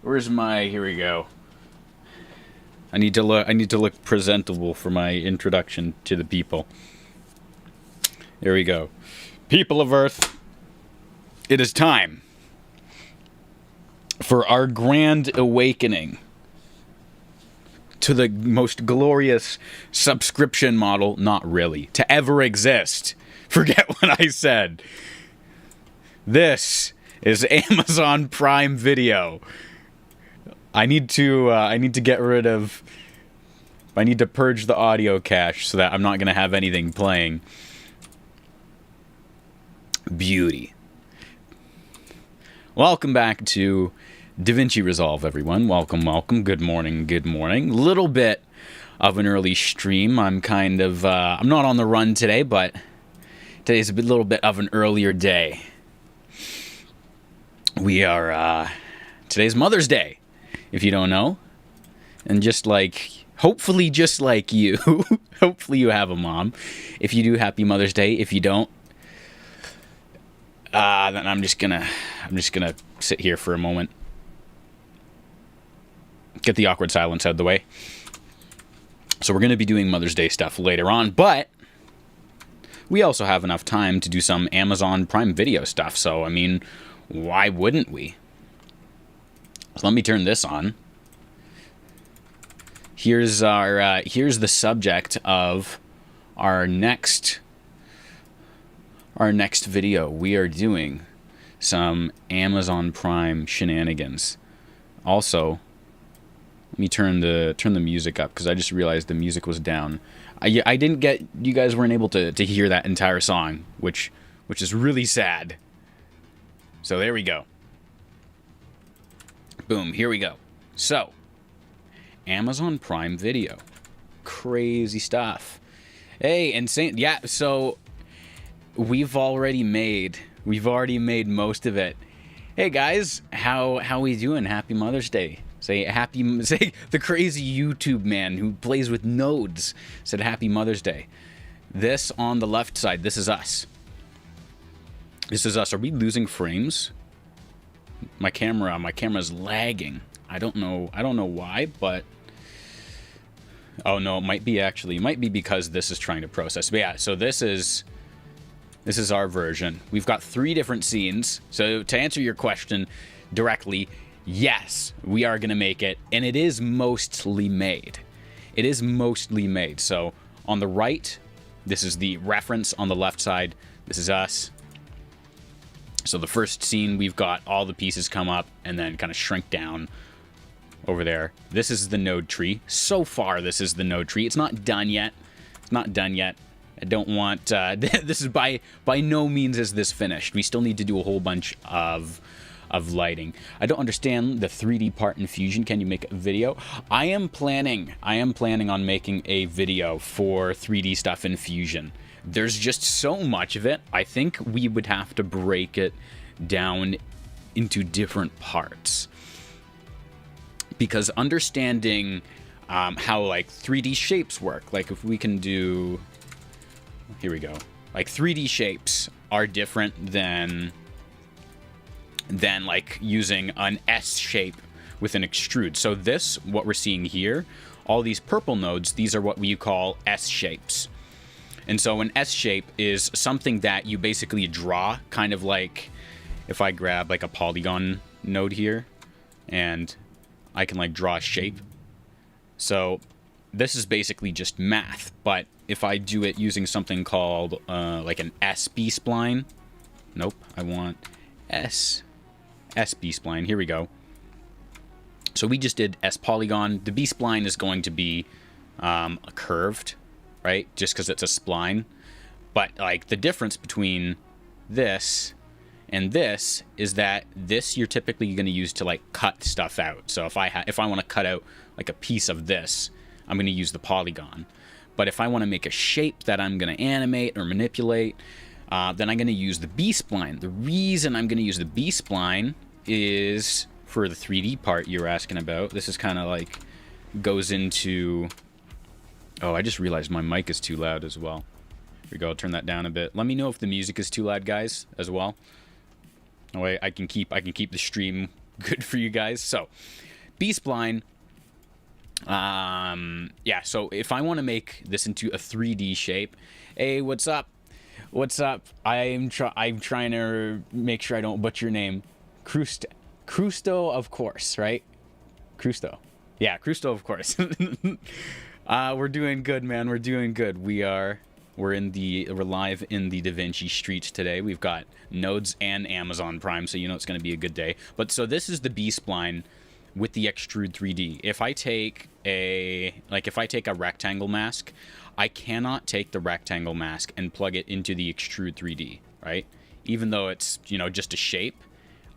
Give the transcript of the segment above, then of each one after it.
Where's my? Here we go. I need to look presentable for my introduction to the people. There we go. People of Earth, it is time for our grand awakening to the most glorious subscription model, not really, to ever exist. Forget what I said. This is Amazon Prime Video. I need to get rid of... I need to purge the audio cache so that I'm not going to have anything playing. Beauty. Welcome back to DaVinci Resolve, everyone. Welcome, welcome. Good morning, good morning. Little bit of an early stream. I'm kind of... I'm not on the run today, but today's a little bit of an earlier day. We are... today's Mother's Day, if you don't know. And just like... hopefully just like you. Hopefully you have a mom. If you do, happy Mother's Day. If you don't, then I'm just gonna sit here for a moment. Get the awkward silence out of the way. So we're gonna be doing Mother's Day stuff later on, but we also have enough time to do some Amazon Prime Video stuff. So I mean, why wouldn't we? So let me turn this on. Here's our here's the subject of our next video. We are doing some Amazon Prime shenanigans. Also, let me turn the music up because I just realized the music was down. I didn't get, you guys weren't able to hear that entire song, which is really sad. So there we go. Boom, here we go. So, Amazon Prime Video. Crazy stuff. Hey, insane. Yeah, so we've already made most of it. Hey guys, how we doing? Happy Mother's Day. Say the crazy YouTube man who plays with nodes said happy Mother's Day. This on the left side, this is us. This is us. Are we losing frames? My camera's lagging. I don't know why, but oh no, it might be because this is trying to process. But yeah, so this is our version. We've got 3 different scenes. So to answer your question directly, yes, we are going to make it, and it is mostly made. It is mostly made. So on the right, this is the reference. On the left side, this is us. So the first scene, we've got all the pieces come up and then kind of shrink down over there. This is the node tree. So far, this is the node tree. It's not done yet. It's not done yet. I don't want... this is by no means is this finished. We still need to do a whole bunch of lighting. I don't understand the 3D part in Fusion. Can you make a video? I am planning on making a video for 3D stuff in Fusion. There's just so much of it. I think we would have to break it down into different parts. Because understanding how like 3D shapes work, like if we can do, here we go, like 3D shapes are different than like using an S shape with an extrude. So this, what we're seeing here, all these purple nodes, these are what we call S shapes. And so an S shape is something that you basically draw, kind of like if I grab like a polygon node here and I can like draw a shape. So this is basically just math, but if I do it using something called like an SB spline, nope, I want SB spline, here we go. So we just did S polygon. The B spline is going to be curved, right? Just because it's a spline. But like the difference between this and this is that this you're typically going to use to like cut stuff out. So if I want to cut out like a piece of this, I'm going to use the polygon. But if I want to make a shape that I'm going to animate or manipulate, then I'm going to use the B spline. The reason I'm going to use the B spline is for the 3D part you're asking about. This is kind of like goes into... Oh, I just realized my mic is too loud as well. Here we go, turn that down a bit. Let me know if the music is too loud, guys, as well. That way I can keep the stream good for you guys. So, B-spline. Yeah, so if I want to make this into a 3D shape, hey, what's up? What's up? I'm trying to make sure I don't butcher your name. Crusto, of course, right? Crusto. Yeah, Crusto, of course. We're doing good, man. We're doing good. We're live in the DaVinci streets today. We've got nodes and Amazon Prime, so you know it's going to be a good day. But so this is the B-spline with the extrude 3D. If I take a rectangle mask, I cannot take the rectangle mask and plug it into the extrude 3D, right? Even though it's, you know, just a shape,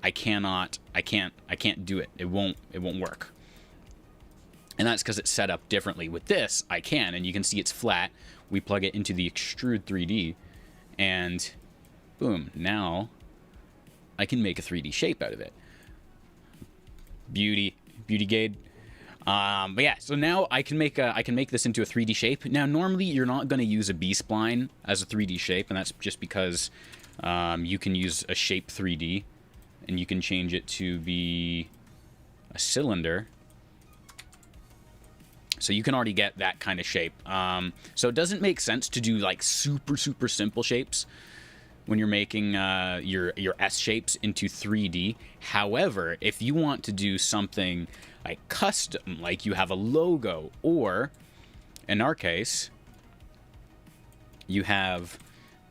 I can't do it. It won't work. And that's because it's set up differently. With this, I can, and you can see it's flat. We plug it into the extrude 3D, and boom, now I can make a 3D shape out of it. Beauty Gade. But yeah, so now I can make this into a 3D shape. Now, normally you're not going to use a B-spline as a 3D shape, and that's just because you can use a shape 3D, and you can change it to be a cylinder. So you can already get that kind of shape. So it doesn't make sense to do like super simple shapes when you're making your S shapes into 3D. However, if you want to do something like custom, like you have a logo, or in our case, you have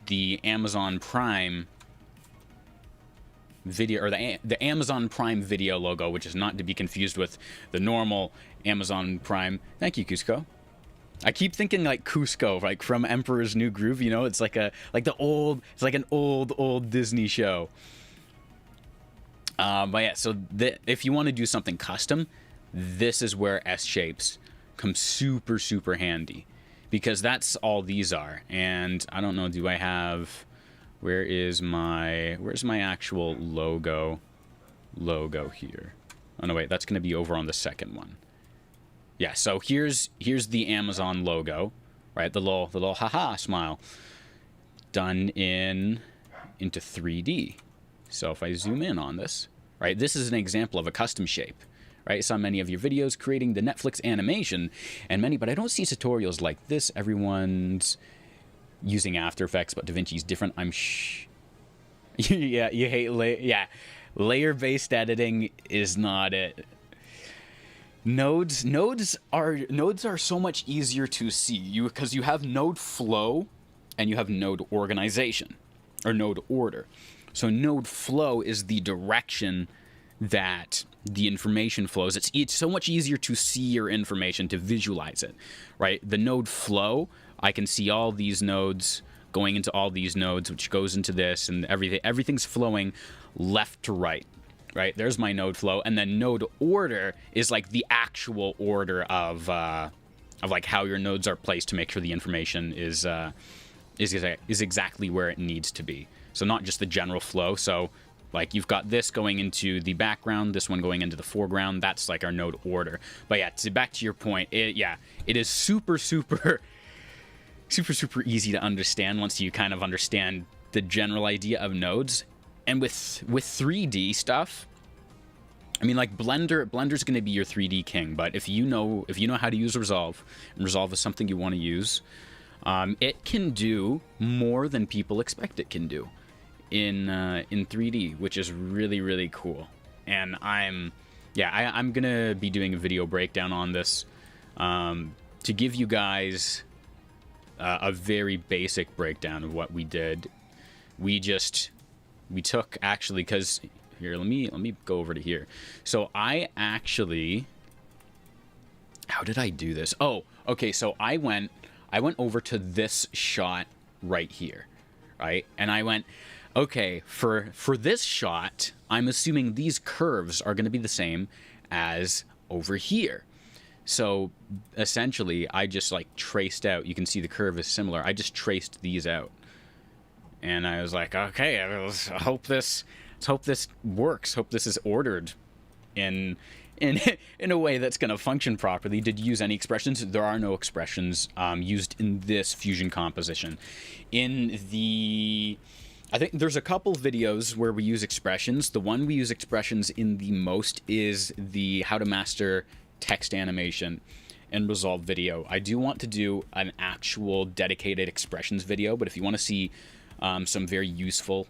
the Amazon Prime video, or the Amazon Prime Video logo, which is not to be confused with the normal Amazon Prime. Thank you, Cusco. I keep thinking like Cusco, like from Emperor's New Groove. You know, it's like an old Disney show. But yeah, so if you want to do something custom, this is where S shapes come super handy, because that's all these are. And I don't know, do I have? Where's my actual logo here? Oh no, wait, that's gonna be over on the second one. Yeah, so here's the Amazon logo, right? The little haha smile done into 3D. So if I zoom in on this, right, this is an example of a custom shape, right? I saw many of your videos creating the Netflix animation, but I don't see tutorials like this. Everyone's using After Effects, but DaVinci's different. Yeah, you hate layer-based editing is not it. Nodes are so much easier to see because you have node flow and you have node organization, or node order. So node flow is the direction that the information flows. It's so much easier to see your information, to visualize it, right? The node flow, I can see all these nodes going into all these nodes, which goes into this, and everything's flowing left to right. Right, there's my node flow, and then node order is like the actual order of like how your nodes are placed to make sure the information is exactly where it needs to be. So not just the general flow. So like you've got this going into the background, this one going into the foreground. That's like our node order. But yeah, back to your point. It is super easy to understand once you kind of understand the general idea of nodes. And with 3D stuff, I mean, like Blender's going to be your 3D king. But if you know how to use Resolve, and Resolve is something you want to use, it can do more than people expect it can do in 3D, which is really cool. And I'm gonna be doing a video breakdown on this to give you guys a very basic breakdown of what we did. We took, actually, because here, let me go over to here. So I actually, how did I do this? Oh, okay. So I went over to this shot right here, right? And I went, okay, for this shot, I'm assuming these curves are going to be the same as over here. So essentially, I just like traced out. You can see the curve is similar. I just traced these out. And I was like, okay, I hope this works. Hope this is ordered in a way that's going to function properly. Did you use any expressions? There are no expressions used in this fusion composition. In the I think there's a couple videos where we use expressions. The one we use expressions in the most is the how to master text animation in Resolve video. I do want to do an actual dedicated expressions video, but if you want to see some very useful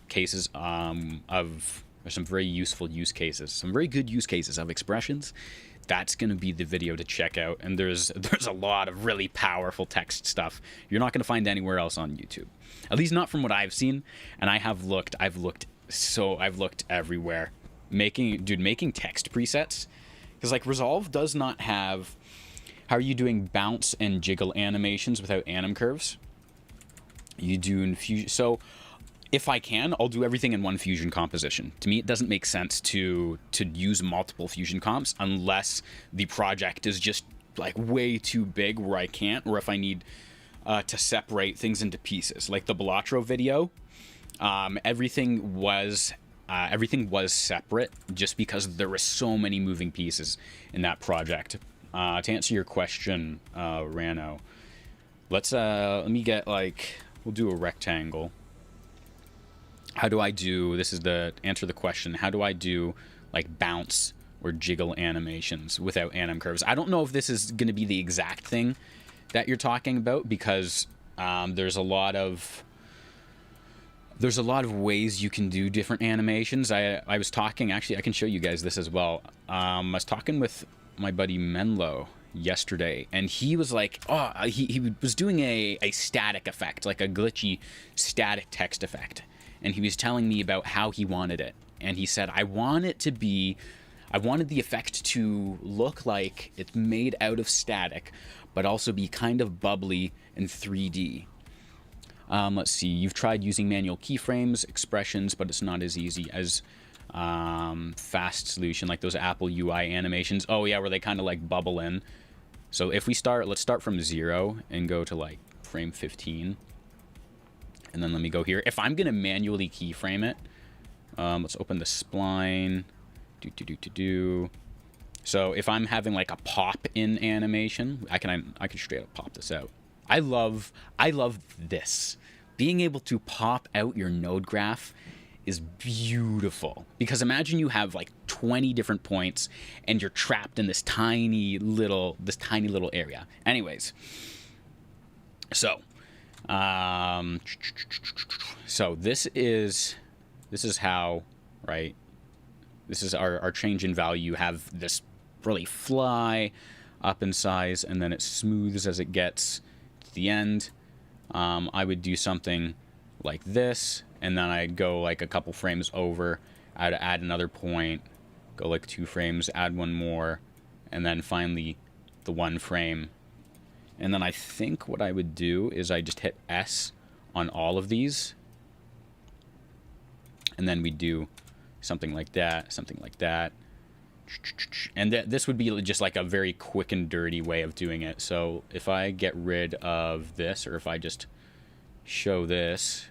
cases or some very useful use cases, some very good use cases of expressions, that's going to be the video to check out. And there's a lot of really powerful text stuff you're not going to find anywhere else on YouTube, at least not from what I've seen. And I've looked everywhere. Making text presets, because like Resolve does not have, how are you doing bounce and jiggle animations without anim curves? You do in Fusion. So if I can, I'll do everything in one Fusion composition. To me, it doesn't make sense to use multiple Fusion comps unless the project is just like way too big where I can't, or if I need to separate things into pieces. Like the Balatro video, everything was separate just because there were so many moving pieces in that project. To answer your question, Rano, let me get like, we'll do a rectangle. How do I do, this is the answer the question, how do I do like bounce or jiggle animations without anim curves? I don't know if this is going to be the exact thing that you're talking about, because there's a lot of ways you can do different animations. I was talking, actually I can show you guys this as well. I was talking with my buddy Menlo yesterday, and he was like, he was doing a static effect, like a glitchy static text effect. And he was telling me about how he wanted it. And he said, I wanted the effect to look like it's made out of static, but also be kind of bubbly and 3D. Let's see, you've tried using manual keyframes, expressions, but it's not as easy as fast solution, like those Apple UI animations. Oh yeah, where they kind of like bubble in. So if we let's start from 0 and go to like frame 15. And then let me go here. If I'm going to manually keyframe it, let's open the spline. So if I'm having like a pop in animation, I can straight up pop this out. I love this. Being able to pop out your node graph is beautiful, because imagine you have like 20 different points and you're trapped in this tiny little area. Anyways, so this is how, right? This is our change in value. You have this really fly up in size, and then it smooths as it gets to the end. I would do something like this, and then I'd go like a couple frames over. I'd add another point, go like 2 frames, add one more, and then finally the 1 frame. And then I think what I would do is I just hit S on all of these. And then we do something like that, something like that. And this would be just like a very quick and dirty way of doing it. So if I get rid of this, or if I just show this.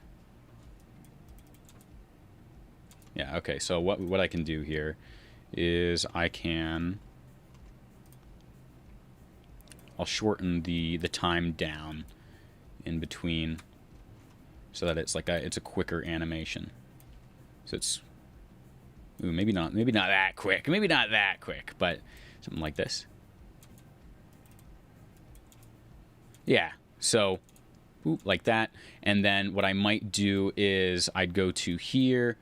Yeah, okay, so what I can do here is I'll shorten the time down in between so that it's like it's a quicker animation. So it's maybe not that quick, but something like this. Yeah, so like that. And then what I might do is I'd go to here,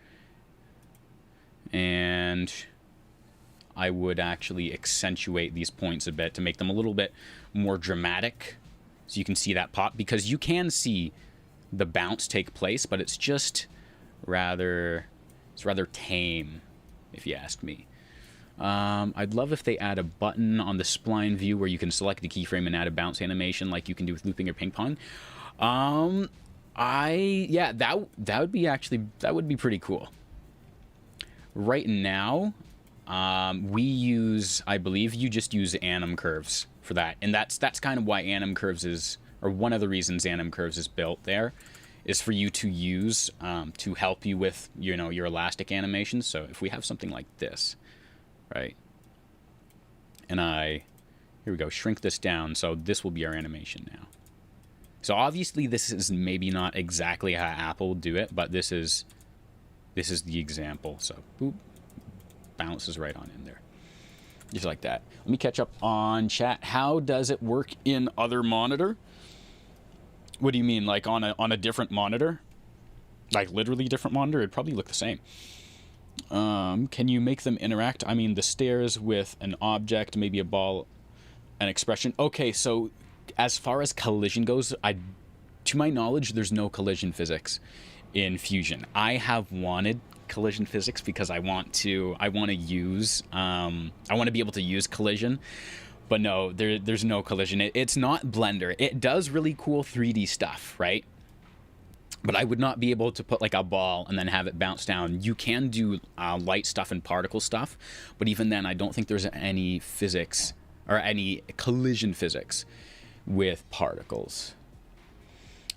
and I would actually accentuate these points a bit to make them a little bit more dramatic, so you can see that pop, because you can see the bounce take place, but it's just rather tame, if you ask me. I'd love if they add a button on the spline view where you can select a keyframe and add a bounce animation like you can do with looping or ping pong. Yeah, that would be pretty cool. Right now, I believe you just use anim curves for that, and that's kind of why anim curves is, or one of the reasons anim curves is built there, is for you to use to help you with, you know, your elastic animations. So if we have something like this, right, and here we go, shrink this down, so this will be our animation now. So obviously this is maybe not exactly how Apple would do it, but this is the example. So boop, bounces right on in there. Just like that. Let me catch up on chat. How does it work in other monitor? What do you mean, like on a different monitor? Like literally different monitor? It'd probably look the same. Can you make them interact? I mean, the stairs with an object, maybe a ball, an expression. Okay, so as far as collision goes, to my knowledge, there's no collision physics in Fusion. I have wanted collision physics because I want to be able to use collision, but no, there's no collision. It's not Blender. It does really cool 3D stuff, right? But I would not be able to put like a ball and then have it bounce down. You can do light stuff and particle stuff, but even then, I don't think there's any physics or any collision physics with particles.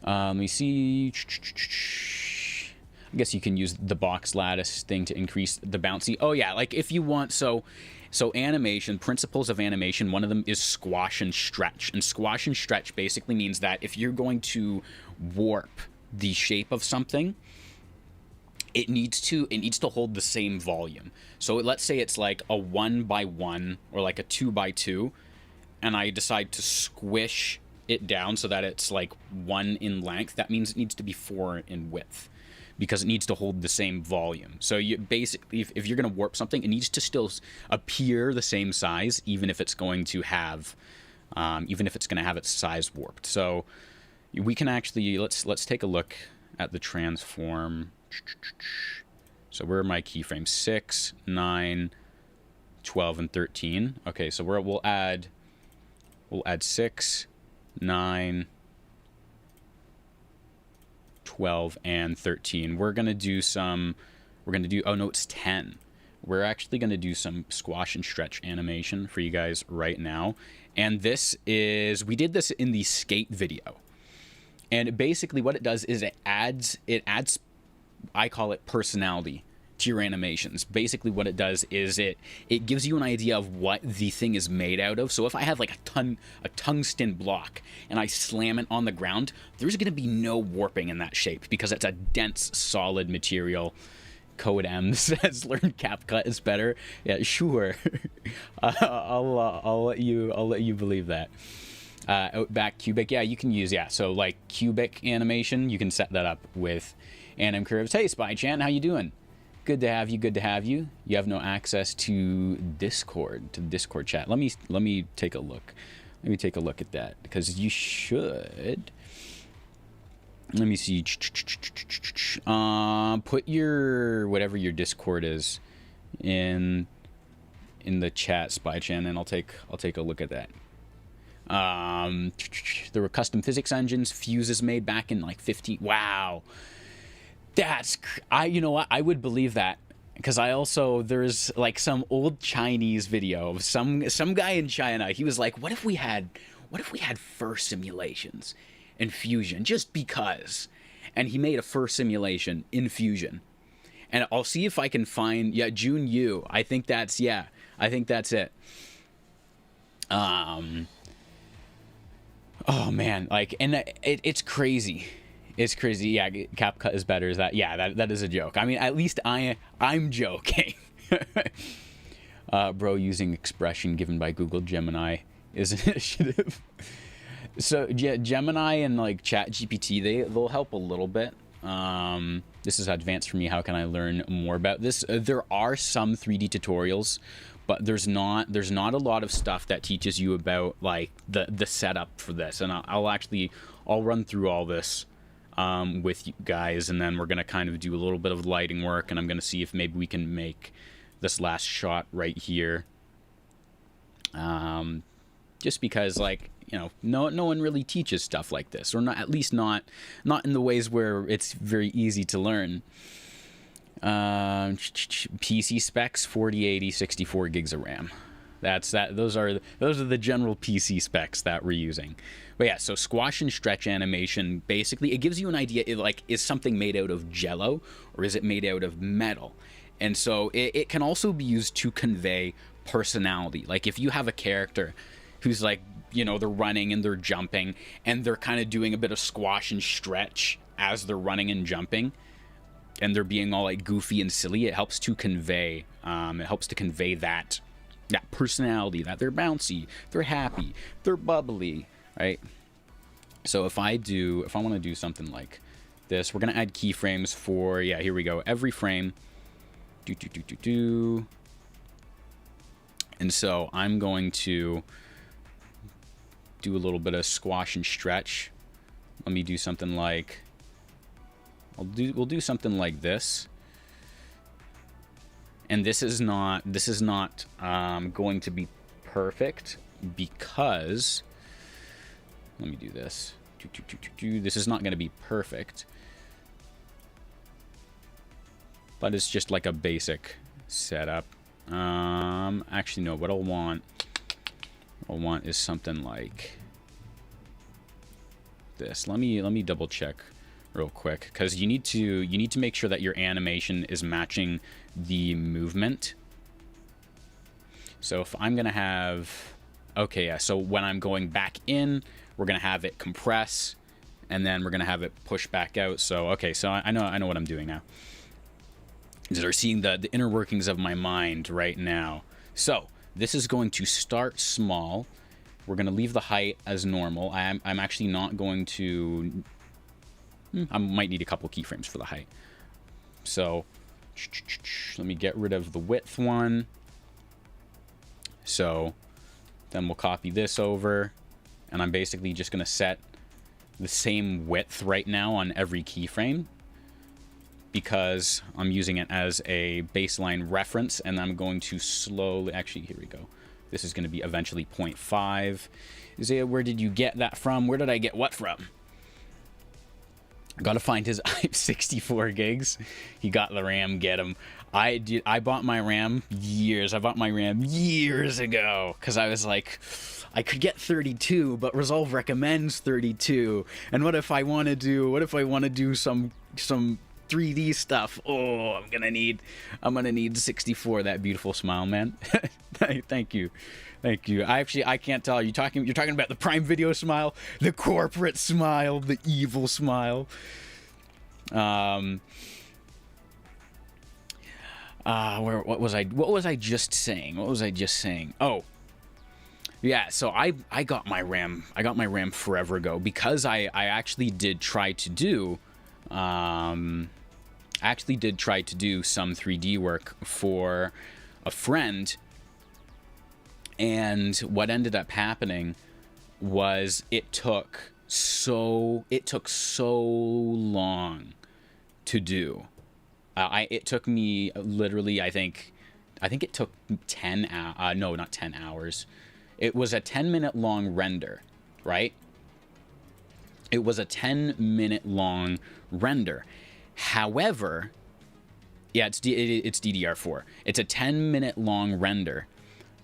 Let me see. I guess you can use the box lattice thing to increase the bouncy. Oh yeah, like if you want, so animation, principles of animation, one of them is squash and stretch. And squash and stretch basically means that if you're going to warp the shape of something, it needs to hold the same volume. So let's say it's like a 1x1 or like a 2x2, and I decide to squish it down so that it's like 1 in length. That means it needs to be 4 in width, because it needs to hold the same volume. So you basically, if you're going to warp something, it needs to still appear the same size, even if it's going to have its size warped. So we can actually, let's take a look at the transform. So where are my keyframes? 6, 9, 12, and 13. Okay, so we'll add 6, 9, 12, and 13. We're going to do, oh no, it's 10. We're actually going to do some squash and stretch animation for you guys right now. And we did this in the skate video. And basically what it does is it adds, I call it personality to your animations. Basically what it does is it gives you an idea of what the thing is made out of. So if I have like a tungsten block and I slam it on the ground, there's going to be no warping in that shape because it's a dense, solid material. Code M says learn CapCut is better. Yeah, sure. I'll let you believe that. Outback cubic, yeah, you can use, so like cubic animation, you can set that up with anim curves. Hey SpyChan, how you doing? Good to have you. You have no access to Discord, chat. Let me take a look. Let me take a look at that, because you should. Let me see. Put your whatever your Discord is in the chat, SpyChan, and I'll take a look at that. There were custom physics engines, fuses made back in like 15. Wow, you know what? I would believe that, because there's like some old Chinese video of some guy in China. He was like, what if we had fur simulations in Fusion, just because? And he made a fur simulation in Fusion, and I'll see if I can find Jun Yu. I think that's it. Oh man, like, and it's crazy. It's crazy. Yeah, CapCut is better. Is that? Yeah, that is a joke. I mean, at least I'm joking. Bro, using expression given by Google Gemini is an initiative. So yeah, Gemini and like ChatGPT, they'll help a little bit. This is advanced for me. How can I learn more about this? There are some 3D tutorials, but there's not a lot of stuff that teaches you about like the setup for this. And I'll run through all this with you guys, and then we're gonna kind of do a little bit of lighting work, and I'm gonna see if maybe we can make this last shot right here. Just because, like, you know, no one really teaches stuff like this, or not, at least not in the ways where it's very easy to learn. PC specs 4080 64 gigs of RAM. Those are the general PC specs that we're using. But yeah, so squash and stretch animation, basically it gives you an idea, is something made out of jello or is it made out of metal? And so it can also be used to convey personality. Like if you have a character who's like, you know, they're running and they're jumping, and they're kind of doing a bit of squash and stretch as they're running and jumping, and they're being all like goofy and silly. It helps to convey that personality, that they're bouncy, they're happy, they're bubbly, right? So if I want to do something like this, we're gonna add keyframes for, yeah, here we go, every frame. And so I'm going to do a little bit of squash and stretch. Let me do something like, we'll do something like this. And this is not going to be perfect because, let me do this. This is not going to be perfect, but it's just like a basic setup. Actually, no. What I'll want is something like this. Let me double check real quick, because you need to make sure that your animation is matching the movement. So if I'm gonna have, okay, yeah, so when I'm going back in, we're gonna have it compress, and then we're gonna have it push back out. So okay, so I know what I'm doing now. They're seeing the inner workings of my mind right now. So this is going to start small. We're gonna leave the height as normal. I'm actually not going to, I might need a couple keyframes for the height. So let me get rid of the width one. So then we'll copy this over, and I'm basically just gonna set the same width right now on every keyframe, because I'm using it as a baseline reference, and I'm going to slowly, actually, here we go. This is gonna be eventually 0.5. Isaiah, where did you get that from? Where did I get what from? Gotta find his 64 gigs. He got the RAM, get him. I bought my RAM years ago, because I was like, I could get 32, but Resolve recommends 32. And what if I want to do some 3D stuff? Oh, I'm gonna need 64. That beautiful smile, man. Thank you. I can't tell. You're talking about the Prime Video smile, the corporate smile, the evil smile. What was I just saying? Oh, yeah. So I got my RAM forever ago, because I actually did try to do some 3D work for a friend, and what ended up happening was it took so long to do. It took me literally, I think it took 10 hours. No, not 10 hours. It was a 10-minute long render, right? It was a 10-minute long render. However, yeah, it's DDR4. It's a 10-minute long render,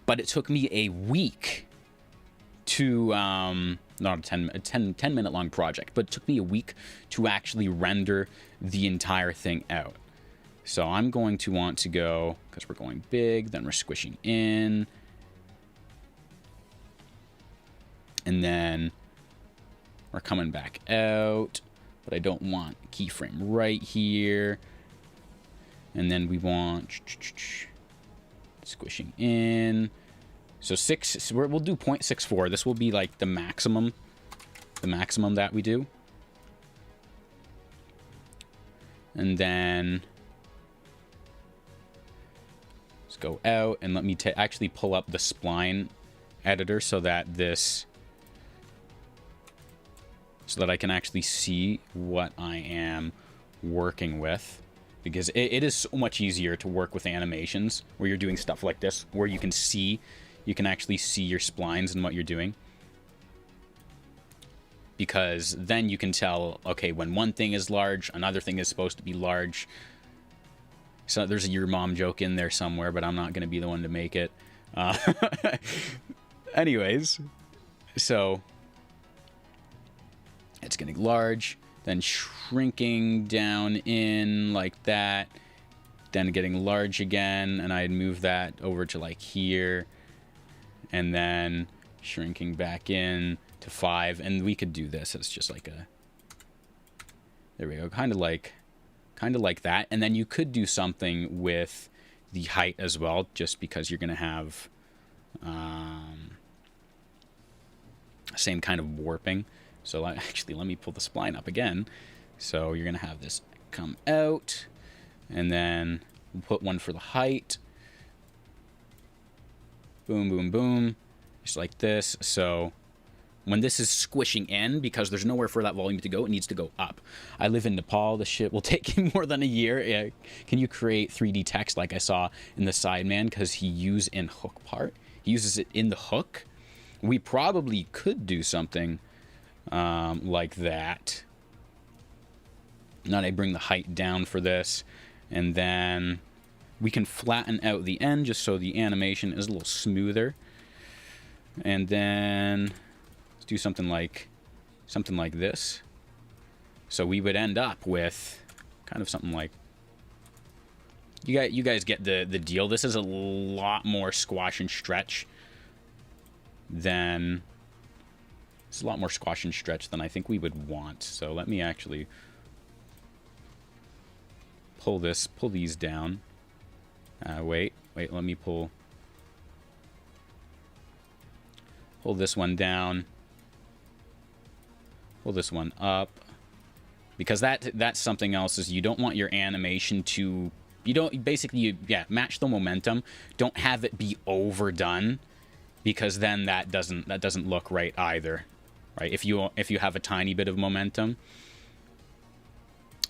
but it took me a week to, not a 10-minute long project, but it took me a week to actually render the entire thing out. So I'm going to want to go, because we're going big, then we're squishing in, and then we're coming back out, but I don't want keyframe right here. And then we want squishing in. So we'll do 0.64. This will be like the maximum that we do. And then let's go out, and let me actually pull up the spline editor so that I can actually see what I am working with, because it is so much easier to work with animations where you're doing stuff like this, where you can actually see your splines and what you're doing, because then you can tell, okay, when one thing is large, another thing is supposed to be large. So there's a your mom joke in there somewhere, but I'm not going to be the one to make it. Anyways, so it's getting large, then shrinking down in like that, then getting large again, and I'd move that over to like here, and then shrinking back in to 5, and we could do this as just like a, there we go, kind of like that. And then you could do something with the height as well, just because you're going to have same kind of warping. So actually, let me pull the spline up again. So you're going to have this come out, and then we'll put one for the height. Boom, boom, boom, just like this. So when this is squishing in, because there's nowhere for that volume to go, it needs to go up. I live in Nepal. This shit will take you more than a year. Yeah. Can you create 3D text like I saw in the Sideman? Because he uses in hook part. He uses it in the hook. We probably could do something like that. Now I bring the height down for this, and then we can flatten out the end just so the animation is a little smoother. And then let's do something like this. So we would end up with kind of something like, you guys get the deal. This is a lot more squash and stretch than I think we would want. So let me actually pull these down. Wait, let me pull this one down, pull this one up, because that's something else. Is you don't want your animation to, match the momentum. Don't have it be overdone, because then that doesn't look right either, right? If you have a tiny bit of momentum,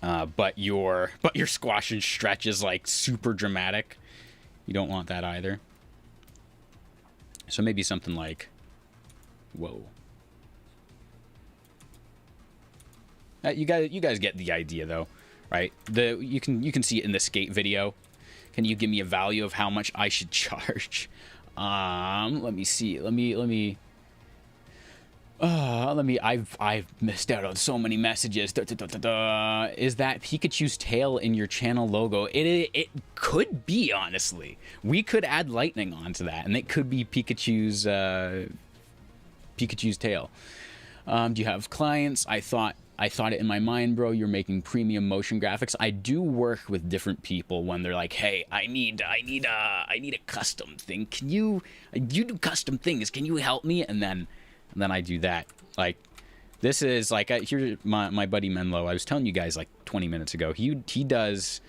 but your squash and stretch is like super dramatic, you don't want that either. So maybe something like, whoa. You guys get the idea though, right? You can see it in the skate video. Can you give me a value of how much I should charge? Let me see. I've missed out on so many messages. Is that Pikachu's tail in your channel logo? It could be, honestly. We could add lightning onto that, and it could be Pikachu's tail. Do you have clients? I thought it in my mind, bro. You're making premium motion graphics. I do work with different people when they're like, "Hey, I need a custom thing. Can you do custom things? Can you help me?" And then I do that. Like, this is like, here's my buddy Menlo. I was telling you guys like 20 minutes ago. He does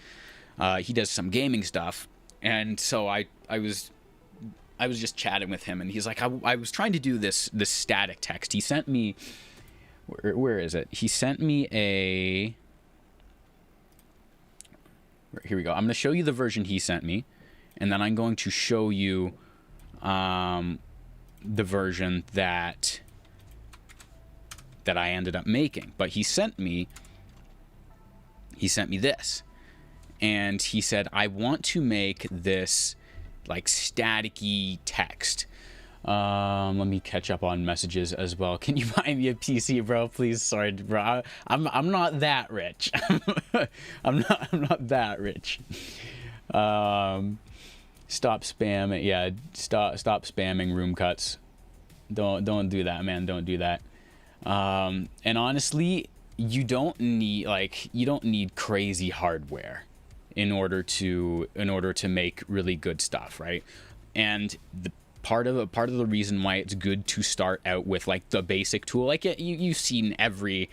some gaming stuff, and so I was just chatting with him, and he's like, I was trying to do this static text. He sent me, where is it? He sent me a, here we go. I'm going to show you the version he sent me, and then I'm going to show you the version that I ended up making. But he sent me this, and he said, I want to make this like staticky text. Let me catch up on messages as well. Can you buy me a PC, bro? Please. Sorry, bro. I'm not that rich. I'm not that rich. Stop spam. Yeah, stop spamming room cuts. Don't do that, man. Don't do that. And honestly, you don't need crazy hardware in order to make really good stuff, right? And the part of the reason why it's good to start out with like the basic tool, like you've seen every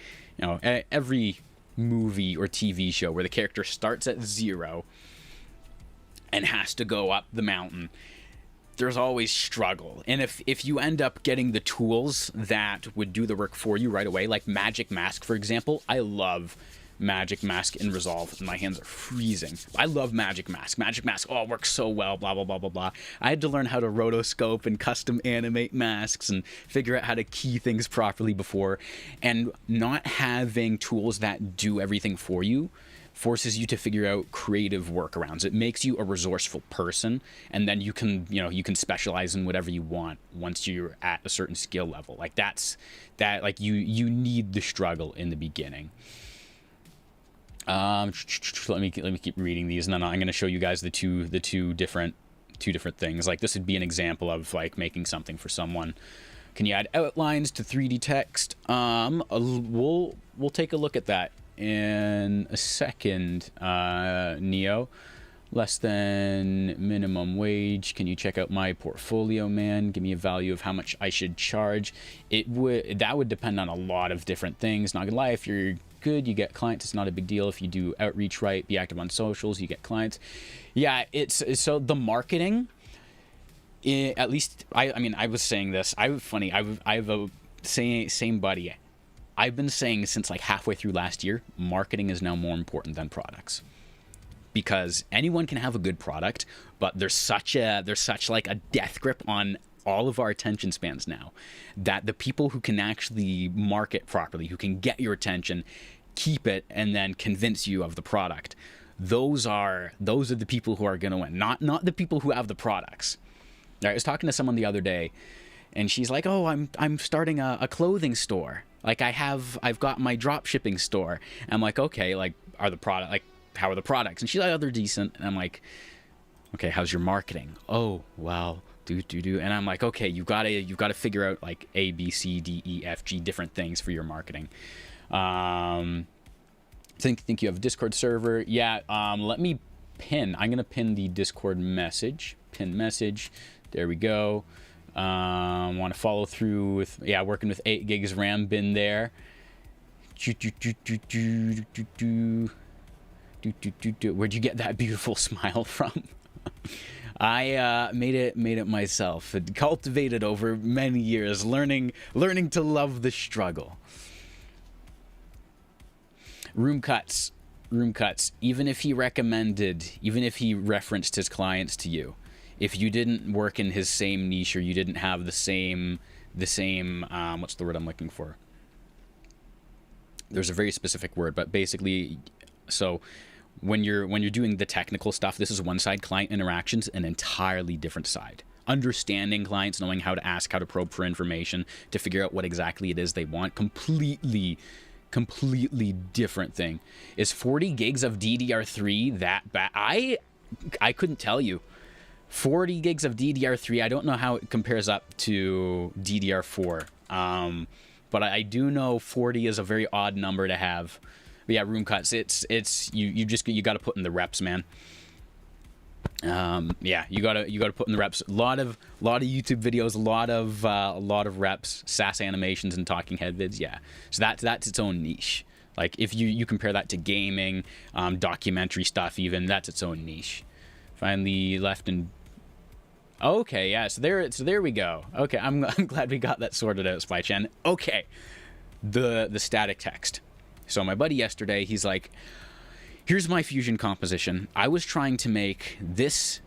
movie or TV show where the character starts at 0 and has to go up the mountain. There's always struggle. And if you end up getting the tools that would do the work for you right away, like Magic Mask, for example, I love Magic Mask in Resolve. My hands are freezing. I love Magic Mask. Magic Mask, oh, it works so well, blah, blah, blah, blah, blah. I had to learn how to rotoscope and custom animate masks and figure out how to key things properly before. And not having tools that do everything for you forces you to figure out creative workarounds. It makes you a resourceful person, and then you can specialize in whatever you want once you're at a certain skill level. Like like you need the struggle in the beginning. Let me keep reading these, and then I'm going to show you guys the two different things. Like, this would be an example of like making something for someone. Can you add outlines to 3D text? We'll take a look at that in a second, Neo. Less than minimum wage. Can you check out my portfolio, man? Give me a value of how much I should charge. That would depend on a lot of different things. Not gonna lie, if you're good, you get clients. It's not a big deal. If you do outreach right, be active on socials, you get clients. Yeah, it's so the marketing. At least I mean, I was saying this. I have a same buddy. I've been saying since like halfway through last year, marketing is now more important than products. Because anyone can have a good product, but there's such like a death grip on all of our attention spans now that the people who can actually market properly, who can get your attention, keep it, and then convince you of the product, those are the people who are going to win, not the people who have the products. I was talking to someone the other day, and she's like, "Oh, I'm starting a clothing store. Like I've got my drop shipping store." And I'm like, "Okay, like are the product like how are the products?" And she's like, "Oh, they're decent." And I'm like, "Okay, how's your marketing?" "Oh, well, do. And I'm like, "Okay, you've got to figure out like A, B, C, D, E, F, G different things for your marketing." Think you have a Discord server? Yeah. Let me pin. I'm gonna pin the Discord message. Pin message. There we go. Want to follow through with working with 8 gigs RAM. Been there. Where'd you get that beautiful smile from? I made it myself. It cultivated over many years, learning to love the struggle. Room cuts. Even if he referenced his clients to you, if you didn't work in his same niche or you didn't have the same what's the word I'm looking for? There's a very specific word, but basically, so when you're doing the technical stuff, this is one side. Client interactions, an entirely different side. Understanding clients, knowing how to ask, how to probe for information, to figure out what exactly it is they want, completely different thing. Is 40 gigs of DDR3 that bad? I couldn't tell you. 40 gigs of DDR3, I don't know how it compares up to DDR4. But I do know 40 is a very odd number to have. But yeah, room cuts. You got to put in the reps, man. Yeah, you gotta put in the reps. A lot of YouTube videos, a lot of reps, SAS animations, and talking head vids. Yeah, so that's its own niche. Like if you compare that to gaming, documentary stuff, even that's its own niche. Finally left and. Okay, yeah, so there we go. Okay, I'm glad we got that sorted out, Spy Chan. Okay, the static text. So my buddy yesterday, he's like, "Here's my fusion composition. I was trying to make this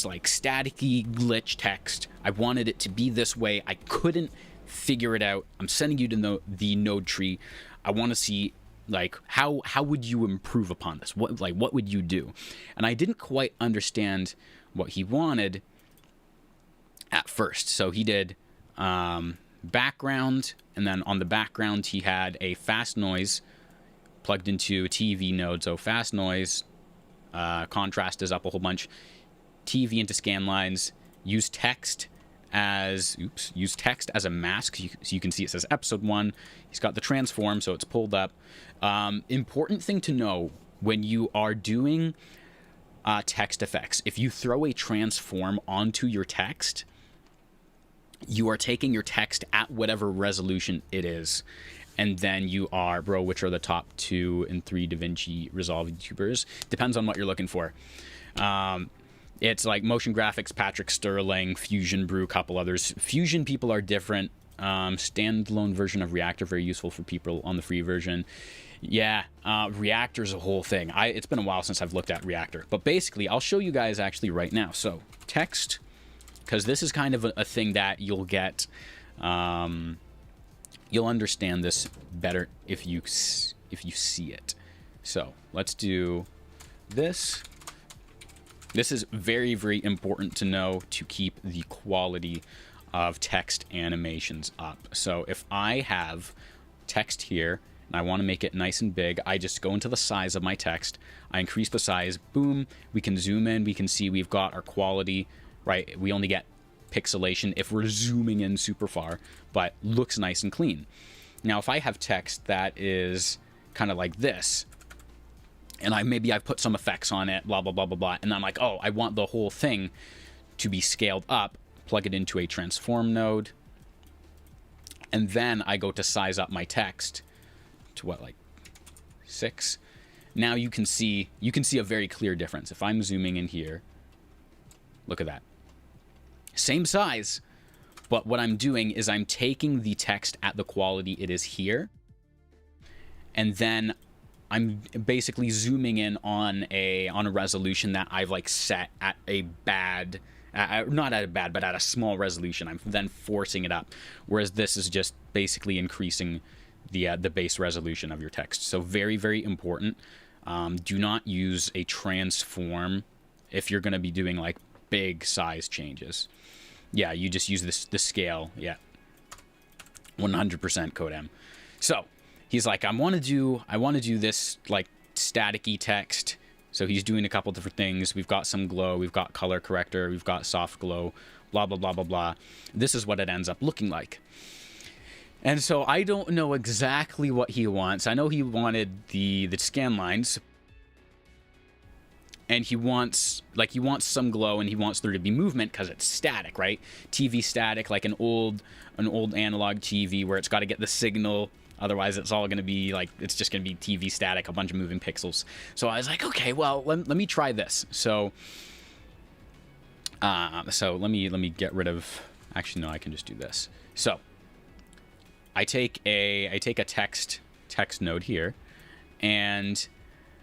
like staticky glitch text. I wanted it to be this way. I couldn't figure it out. I'm sending you to the node tree. I want to see like how would you improve upon this? What would you do?" And I didn't quite understand what he wanted at first. So he did background, and then on the background he had a fast noise plugged into a TV node. So fast noise, contrast is up a whole bunch, TV into scan lines, use text as a mask. So you can see it says episode 1. He's got the transform, so it's pulled up. Important thing to know when you are doing text effects, if you throw a transform onto your text, you are taking your text at whatever resolution it is. And then you are, which are the top 2 and 3 DaVinci Resolve YouTubers? Depends on what you're looking for. It's like Motion Graphics, Patrick Sterling, Fusion Brew, couple others. Fusion people are different. Standalone version of Reactor, very useful for people on the free version. Yeah, Reactor's a whole thing. It's been a while since I've looked at Reactor. But basically, I'll show you guys actually right now. So, text, because this is kind of a thing that you'll get... you'll understand this better if you see it. So let's do this. This is very, very important to know to keep the quality of text animations up. So if I have text here and I want to make it nice and big, I just go into the size of my text. I increase the size. Boom. We can zoom in. We can see we've got our quality, right? We only get pixelation if we're zooming in super far, but looks nice and clean. Now, if I have text that is kind of like this, and maybe I've put some effects on it, blah, blah, blah, blah, blah, and I'm like, oh, I want the whole thing to be scaled up, plug it into a transform node, and then I go to size up my text to what, like 6? Now you can see a very clear difference. If I'm zooming in here, look at that. Same size, but what I'm doing is I'm taking the text at the quality it is here, and then I'm basically zooming in on a resolution that I've like set at a bad, not at a bad, but at a small resolution. I'm then forcing it up, whereas this is just basically increasing the base resolution of your text. So very, very important. Do not use a transform if you're going to be doing like big size changes. Yeah, you just use the scale. Yeah, 100% codem. So he's like, I want to do this like staticky text. So he's doing a couple different things. We've got some glow, we've got color corrector, we've got soft glow, blah, blah, blah, blah, blah. This is what it ends up looking like. And so I don't know exactly what he wants. I know he wanted the scan lines, and he wants some glow, and he wants there to be movement because it's static, right? TV static, like an old analog TV where it's got to get the signal. Otherwise, it's all going to be like, it's just going to be TV static, a bunch of moving pixels. So I was like, okay, well, let me try this. So let me get rid of. Actually, no, I can just do this. So I take a text node here, and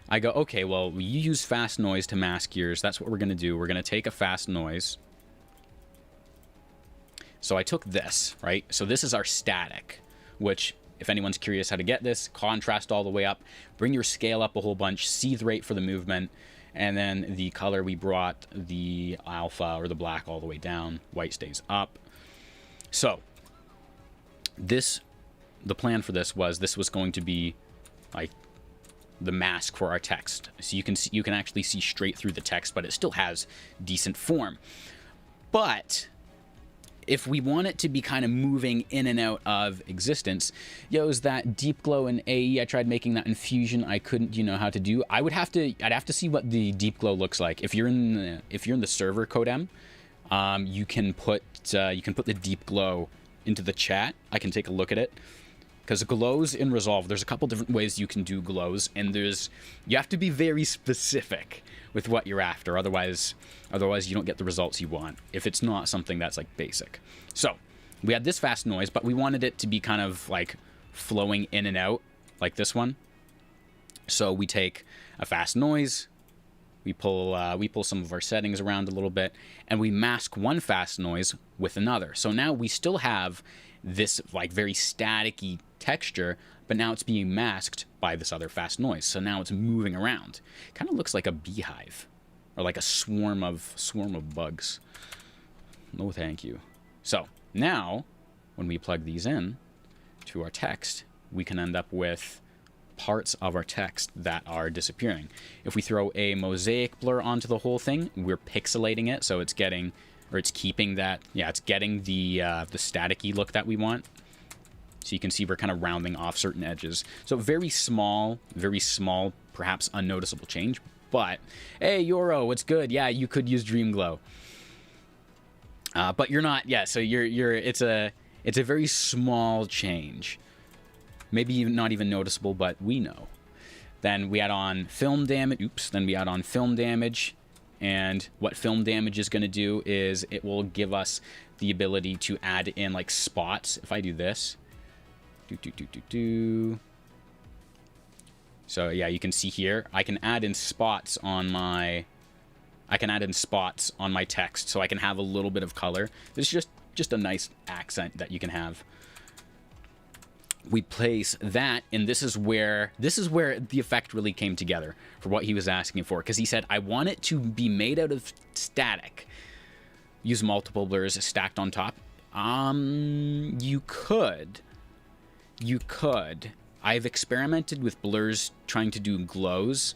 I go, okay, well, you use fast noise to mask yours. That's what we're going to do. We're going to take a fast noise. So I took this, right? So this is our static, which, if anyone's curious how to get this, contrast all the way up, bring your scale up a whole bunch, seethe rate for the movement, and then the color, we brought the alpha or the black all the way down, white stays up. So the plan for this was going to be like the mask for our text. So you can actually see straight through the text, but it still has decent form. But if we want it to be kind of moving in and out of existence, is that deep glow in AE. I tried making that in Fusion. I couldn't, how to do. I'd have to see what the deep glow looks like. If you're in the server codem, you can put the deep glow into the chat. I can take a look at it. Because glows in Resolve, there's a couple different ways you can do glows, and you have to be very specific with what you're after. Otherwise you don't get the results you want if it's not something that's like basic. So we had this fast noise, but we wanted it to be kind of like flowing in and out like this one. So we take a fast noise, we pull some of our settings around a little bit, and we mask one fast noise with another. So now we still have this like very staticky texture, but now it's being masked by this other fast noise. So now it's moving around. Kind of looks like a beehive or like a swarm of bugs. No, thank you. So now when we plug these in to our text, we can end up with parts of our text that are disappearing. If we throw a mosaic blur onto the whole thing, we're pixelating it, so it's getting, or it's keeping that, it's getting the staticky look that we want. So you can see we're kind of rounding off certain edges. So very small, perhaps unnoticeable change. But hey, Yoro, what's good? Yeah, you could use Dream Glow, but you're not. Yeah, so it's a very small change. Maybe not even noticeable, but we know. Then we add on film damage. Then we add on film damage. And what film damage is going to do is it will give us the ability to add in like spots. If I do this. So yeah, you can see here, I can add in spots on my text, so I can have a little bit of color. This is just a nice accent that you can have. We place that, and this is where the effect really came together for what he was asking for, because he said, I want it to be made out of static. Use multiple blurs stacked on top. You could. I've experimented with blurs trying to do glows.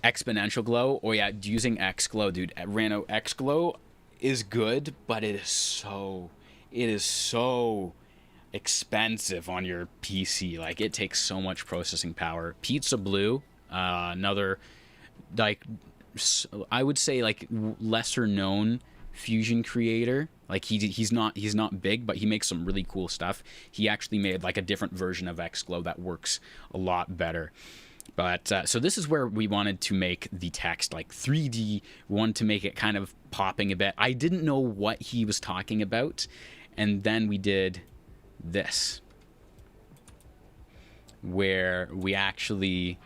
Exponential glow. Oh yeah, using X glow, dude. Rano X glow is good, but it is so expensive on your PC. Like, it takes so much processing power. Pizza Blue, another, like, I would say, like, lesser known fusion creator. Like, he's not big, but he makes some really cool stuff. He actually made like a different version of Xglow that works a lot better. But so this is where we wanted to make the text like 3D. We wanted to make it kind of popping a bit. I didn't know what he was talking about, and then we did this, where we actually,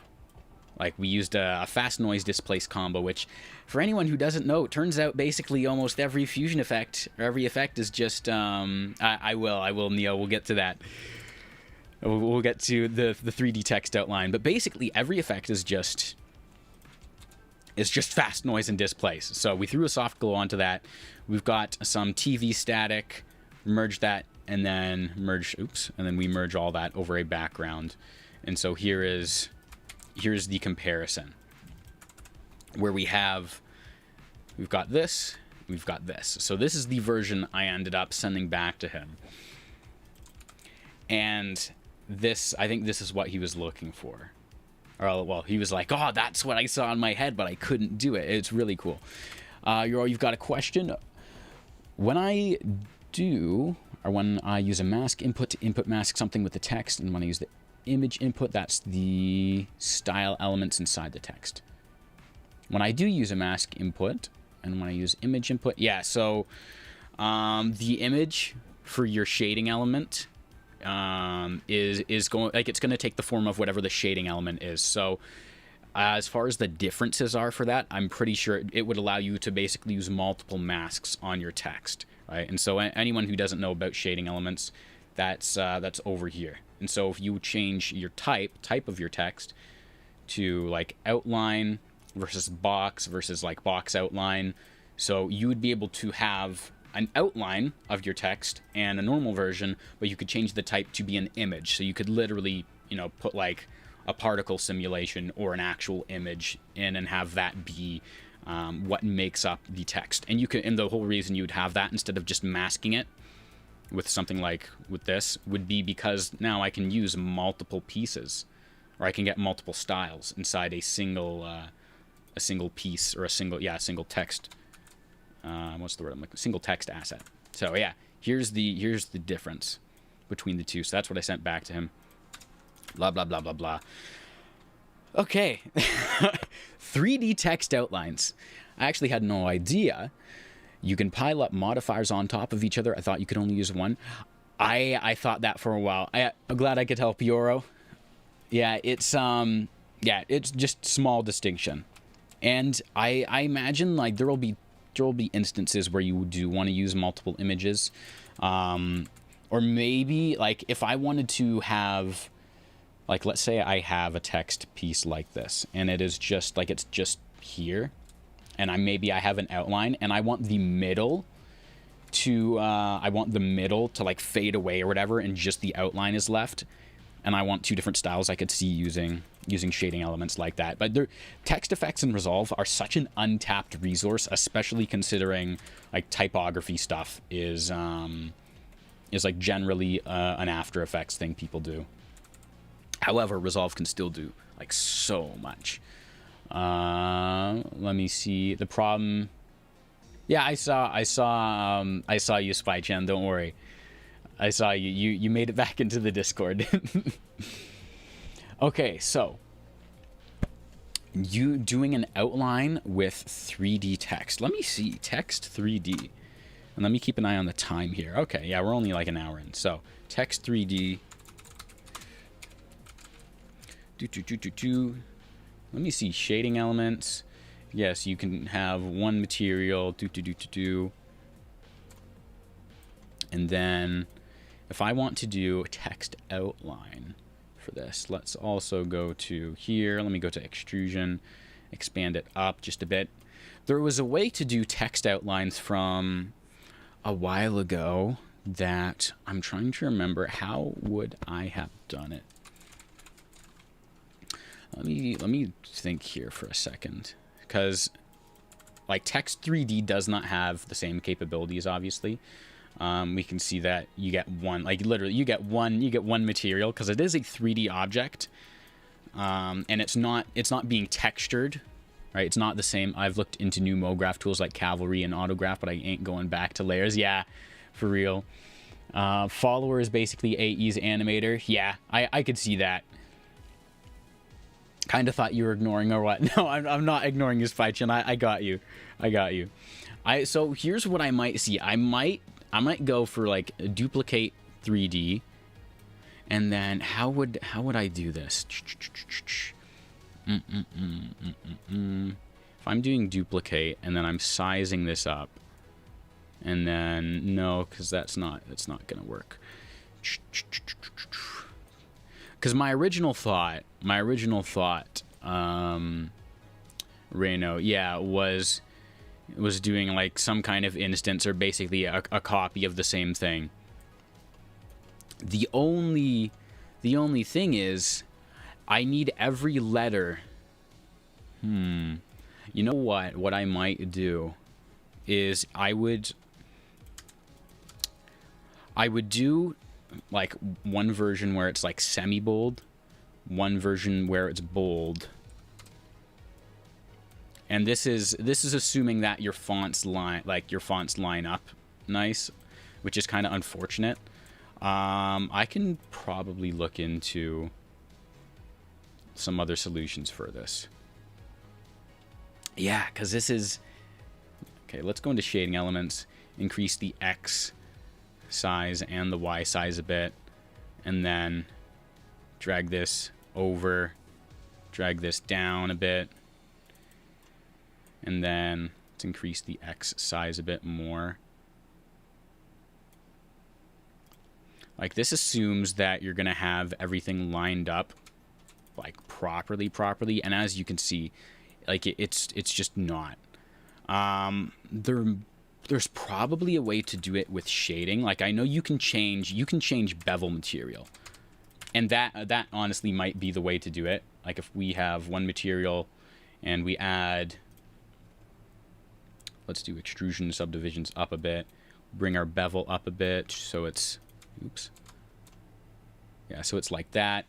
like, we used a fast noise displace combo, which, for anyone who doesn't know, turns out basically almost every fusion effect, or every effect is just, I will, Neo, we'll get to that. We'll get to the 3D text outline, but basically every effect is just fast noise and displace. So we threw a soft glow onto that. We've got some TV static, merge that, and then we merge all that over a background. And so here's the comparison, where we've got this, we've got this. So this is the version I ended up sending back to him. And this, I think this is what he was looking for. Or, well, he was like, oh, that's what I saw in my head, but I couldn't do it. It's really cool. You've got a question? When I use a mask input to input mask something with the text, and when I use the image input, that's the style elements inside the text. When I do use a mask input, and when I use image input, yeah, so the image for your shading element is going, like, it's going to take the form of whatever the shading element is. So as far as the differences are for that, I'm pretty sure it would allow you to basically use multiple masks on your text, right? And so anyone who doesn't know about shading elements, that's over here. And so if you change your type of your text to like outline versus like box outline, so you would be able to have an outline of your text and a normal version, but you could change the type to be an image. So you could literally, put like a particle simulation or an actual image in and have that be what makes up the text. And the whole reason you would have that instead of just masking it with something like with this would be because now I can use multiple pieces, or I can get multiple styles inside a single piece, or a single text. What's the word? I'm like, single text asset. So yeah, here's the difference between the two. So that's what I sent back to him. Blah blah blah blah blah. Okay, 3D text outlines. I actually had no idea you can pile up modifiers on top of each other. I thought you could only use one. I thought that for a while. I'm glad I could help Yoro. Yeah, it's just small distinction, and I imagine like there will be instances where you do want to use multiple images, or maybe like if I wanted to have, like, let's say I have a text piece like this, and it is just like, it's just here, and I have an outline, and I want the middle to like fade away or whatever, and just the outline is left, and I want two different styles I could see using shading elements like that. But text effects in Resolve are such an untapped resource, especially considering like typography stuff is like generally an After Effects thing people do. However, Resolve can still do like so much. Let me see the problem. Yeah, I saw you, Spy Chan. Don't worry, I saw you. You made it back into the Discord. Okay, so you doing an outline with 3D text. Let me see, text 3D. And let me keep an eye on the time here. Okay, yeah, we're only like an hour in. So, text 3D. Let me see, shading elements. Yes, you can have one material. And then, if I want to do text outline for this, let's also go to here. Let me go to extrusion, expand it up just a bit. There was a way to do text outlines from a while ago that I'm trying to remember. How would I have done it? Let me think here for a second, because like text 3D does not have the same capabilities, obviously. We can see that you get one, like literally you get one material because it is a 3D object. And it's not being textured, right? It's not the same. I've looked into new MoGraph tools like Cavalry and Autograph, but I ain't going back to layers. Yeah, for real. Follower is basically AE's animator. Yeah, I could see that. Kind of thought you were ignoring or what? No, I'm not ignoring you, Spychin. I got you. So here's what I might see. I might go for like a duplicate 3D. And then how would I do this? If I'm doing duplicate and then I'm sizing this up, and then no, because that's not gonna work. Because my original thought, Reno, yeah, was doing like some kind of instance or basically a copy of the same thing. The only thing is, I need every letter. You know what? What I might do is I would do like one version where it's like semi-bold, one version where it's bold. And this is assuming that your fonts line up nice, which is kind of unfortunate. I can probably look into some other solutions for this. Yeah, because this is... Okay, let's go into shading elements, increase the X size and the Y size a bit, and then drag this over, drag this down a bit, and then let's increase the X size a bit more. Like, this assumes that you're going to have everything lined up, like, properly, and as you can see, like, it's just not. There's probably a way to do it with shading. Like, I know you can change bevel material, and that honestly might be the way to do it. Like, if we have one material and we add, let's do extrusion subdivisions up a bit, bring our bevel up a bit so it's... Oops. Yeah, so it's like that,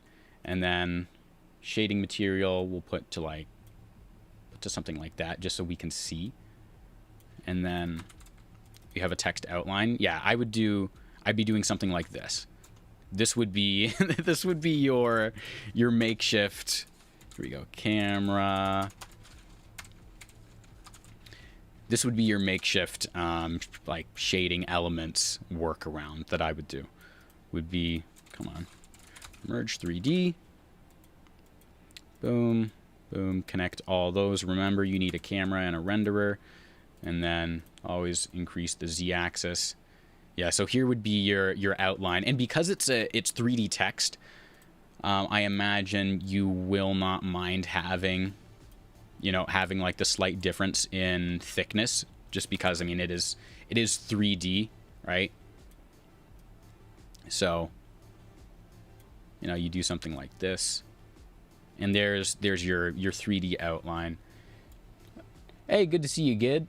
and then shading material we'll put to something like that, just so we can see. And then you have a text outline. Yeah, I'd be doing something like this. This would be your makeshift. Here we go, camera. This would be your makeshift like shading elements workaround that I would do. Would be, come on, merge 3D, boom, boom, connect all those. Remember, you need a camera and a renderer, and then always increase the Z-axis. Yeah, so here would be your outline, and because it's 3D text, I imagine you will not mind having like the slight difference in thickness, just because, I mean, it is 3D, right? So, you do something like this, and there's your 3D outline. Hey, good to see you, Gid.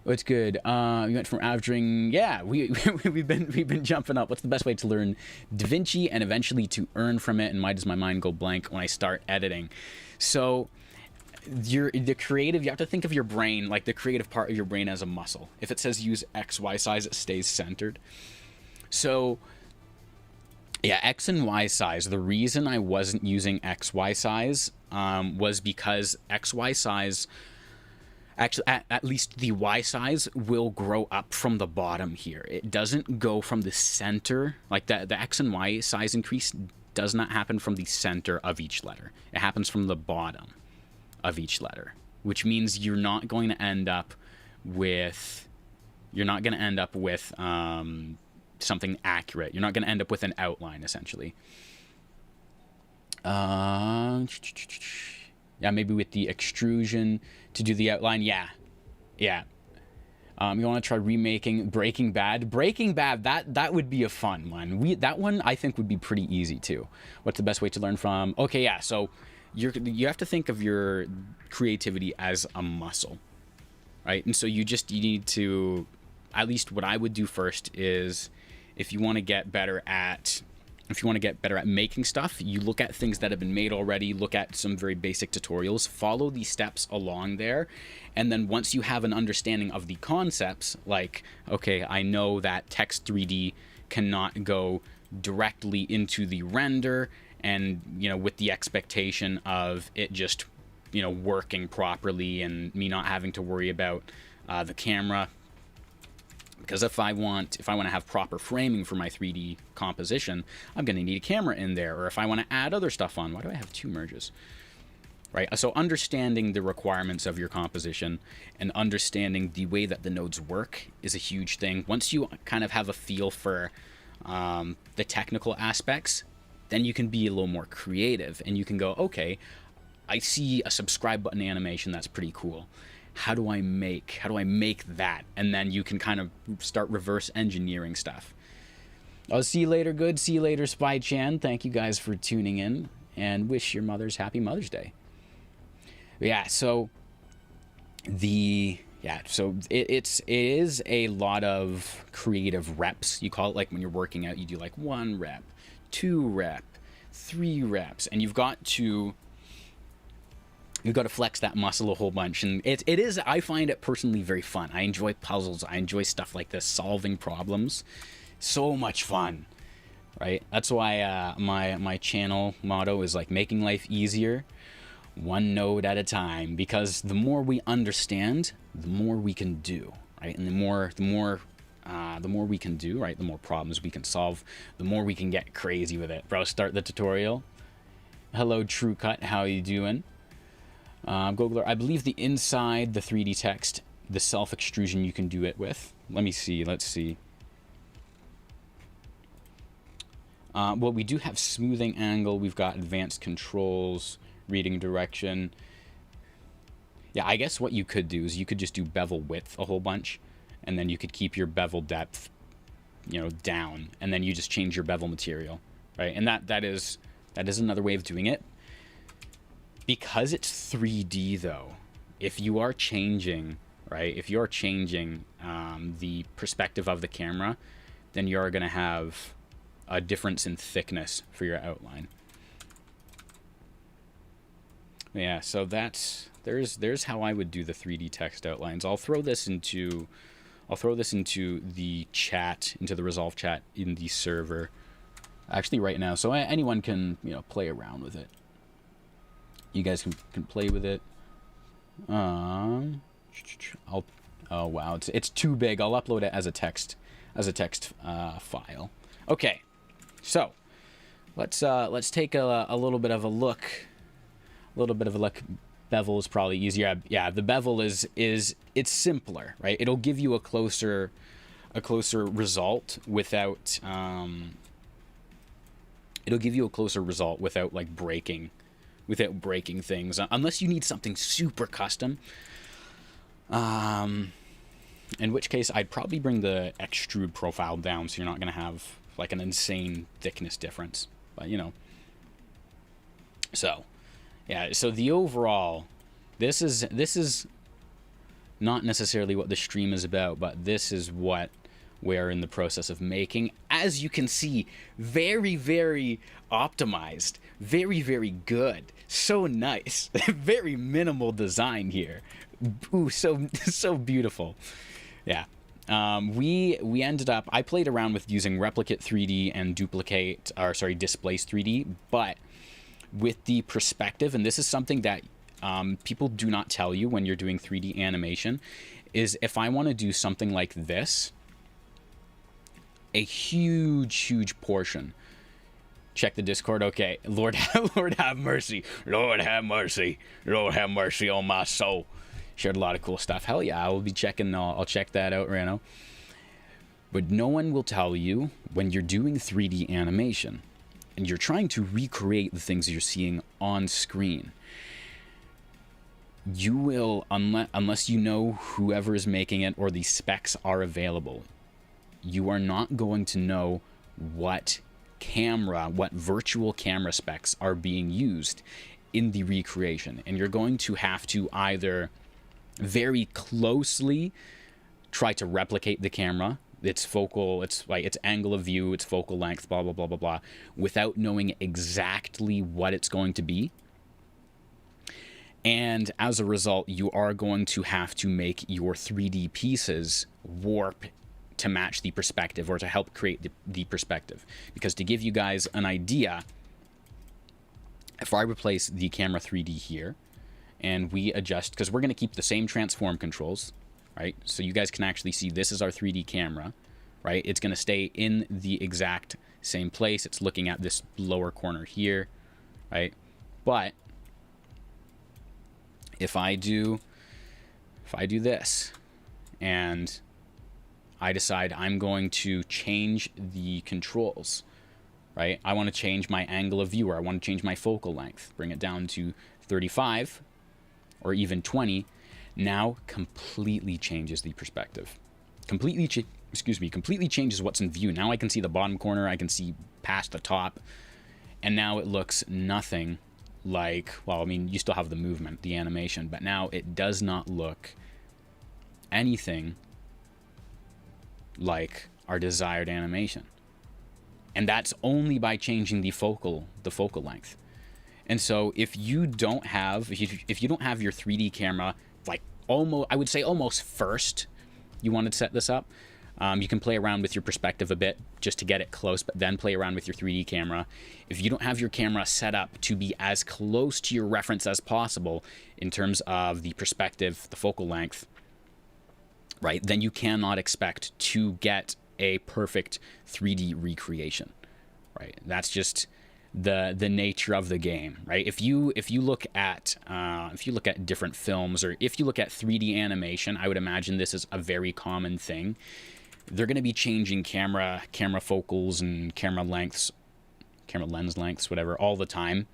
What's good? You went from averaging, yeah, we've been jumping up. What's the best way to learn DaVinci and eventually to earn from it? And why does my mind go blank when I start editing? So, the creative, you have to think of your brain, like the creative part of your brain, as a muscle. If it says use XY size, it stays centered. So yeah, X and Y size, the reason I wasn't using XY size was because XY size, actually at least the Y size, will grow up from the bottom here. It doesn't go from the center. Like the X and Y size increase does not happen from the center of each letter. It happens from the bottom of each letter, which means you're not going to end up with something accurate. You're not going to end up with an outline, essentially. Yeah, maybe with the extrusion to do the outline. Yeah. You want to try remaking Breaking Bad? Breaking Bad, that would be a fun one. That one I think would be pretty easy too. What's the best way to learn from? Okay, yeah. So you have to think of your creativity as a muscle. right? And so you need to, at least what I would do first is, if you want to get better at making stuff, you look at things that have been made already, look at some very basic tutorials, follow these steps along there, and then once you have an understanding of the concepts, like, okay, I know that text 3D cannot go directly into the render, and, you know, with the expectation of it just, you know, working properly and me not having to worry about the camera. Because if I want to have proper framing for my 3D composition, I'm going to need a camera in there. Or if I want to add other stuff on, why do I have two merges? Right? So understanding the requirements of your composition and understanding the way that the nodes work is a huge thing. Once you kind of have a feel for the technical aspects, then you can be a little more creative and you can go, okay, I see a subscribe button animation that's pretty cool. How do I make that? And then you can kind of start reverse engineering stuff. I'll see you later, good. See you later, Spy Chan. Thank you guys for tuning in, and wish your mothers happy Mother's Day. Yeah, so it is a lot of creative reps. You call it, like when you're working out, you do like 1 rep, 2 rep, 3 reps, and you've got to flex that muscle a whole bunch. And it is, I find it personally very fun. I enjoy puzzles. I enjoy stuff like this, solving problems. So much fun, right? That's why my channel motto is like making life easier, one node at a time. Because the more we understand, the more we can do, right? And the more we can do, right? The more problems we can solve, the more we can get crazy with it. Bro, start the tutorial. Hello, True Cut. How are you doing? Googler, I believe the inside the 3D text, the self-extrusion you can do it with. Let's see. Well, we do have smoothing angle. We've got advanced controls, reading direction. Yeah, I guess what you could do is you could just do bevel width a whole bunch, and then you could keep your bevel depth, you know, down, and then you just change your bevel material, right? And that is another way of doing it. Because it's 3D though, if you are changing, right, if you're changing the perspective of the camera, then you're going to have a difference in thickness for your outline. Yeah, so there's how I would do the 3D text outlines. I'll throw this into the chat, into the Resolve chat in the server, actually right now, so anyone can, you know, play around with it. You guys can play with it. Oh wow, it's too big. I'll upload it as a text file. Okay, so let's take a little bit of a look. Bevel is probably easier. Yeah, the bevel is it's simpler, right? It'll give you a closer result without like breaking things, unless you need something super custom, in which case I'd probably bring the extrude profile down so you're not going to have like an insane thickness difference. But you know, so yeah, so the overall, this is not necessarily what the stream is about, but this is what we're in the process of making. As you can see, very, very optimized, very, very good, so nice. Very minimal design here. Ooh, so beautiful. Yeah. We ended up, I played around with using Replicate 3D and Displace 3D, but with the perspective, and this is something that people do not tell you when you're doing 3D animation, is if I want to do something like this, a huge portion. Check the Discord. Okay, Lord have mercy. Lord have mercy. Lord have mercy on my soul. Shared a lot of cool stuff. Hell yeah, I will be checking. I'll check that out right now. But no one will tell you when you're doing 3D animation and you're trying to recreate the things you're seeing on screen. You will, unless you know whoever is making it or the specs are available, you are not going to know what virtual camera specs are being used in the recreation. And you're going to have to either very closely try to replicate the camera, its focal, its angle of view, its focal length, blah, blah, blah, blah, blah, without knowing exactly what it's going to be. And as a result, you are going to have to make your 3D pieces warp to match the perspective, or to help create the perspective. Because to give you guys an idea, if I replace the camera 3D here, and we adjust, because we're going to keep the same transform controls, right? So you guys can actually see this is our 3D camera, right? It's going to stay in the exact same place. It's looking at this lower corner here, right? But if I do this, and I decide I'm going to change the controls, right? I want to change my angle of view, or I want to change my focal length, bring it down to 35 or even 20. Now completely changes the perspective. Completely changes what's in view. Now I can see the bottom corner, I can see past the top, and now it looks nothing like, well, I mean, you still have the movement, the animation, but now it does not look anything like our desired animation. And that's only by changing the focal length. And so if you don't have your 3D camera, like almost, I would say almost first you want to set this up, you can play around with your perspective a bit just to get it close, but then play around with your 3D camera. If you don't have your camera set up to be as close to your reference as possible in terms of the perspective, the focal length, right, then you cannot expect to get a perfect 3D recreation, right? That's just the nature of the game, right? If you look at different films, or if you look at 3D animation, I would imagine this is a very common thing. They're going to be changing camera focals and camera lengths, camera lens lengths, whatever, all the time,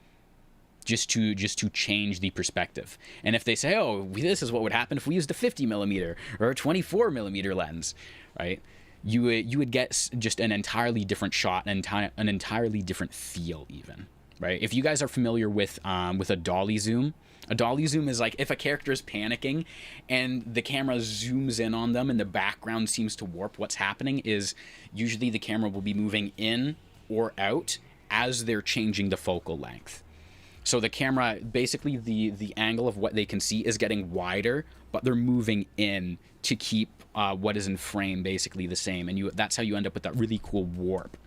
just to change the perspective. And if they say, oh, this is what would happen if we used a 50 millimeter or a 24 millimeter lens, right? You would get just an entirely different shot, an entirely different feel even, right? If you guys are familiar with a dolly zoom is like if a character is panicking and the camera zooms in on them and the background seems to warp, what's happening is usually the camera will be moving in or out as they're changing the focal length. So the camera, basically the angle of what they can see is getting wider, but they're moving in to keep what is in frame basically the same. And that's how you end up with that really cool warp,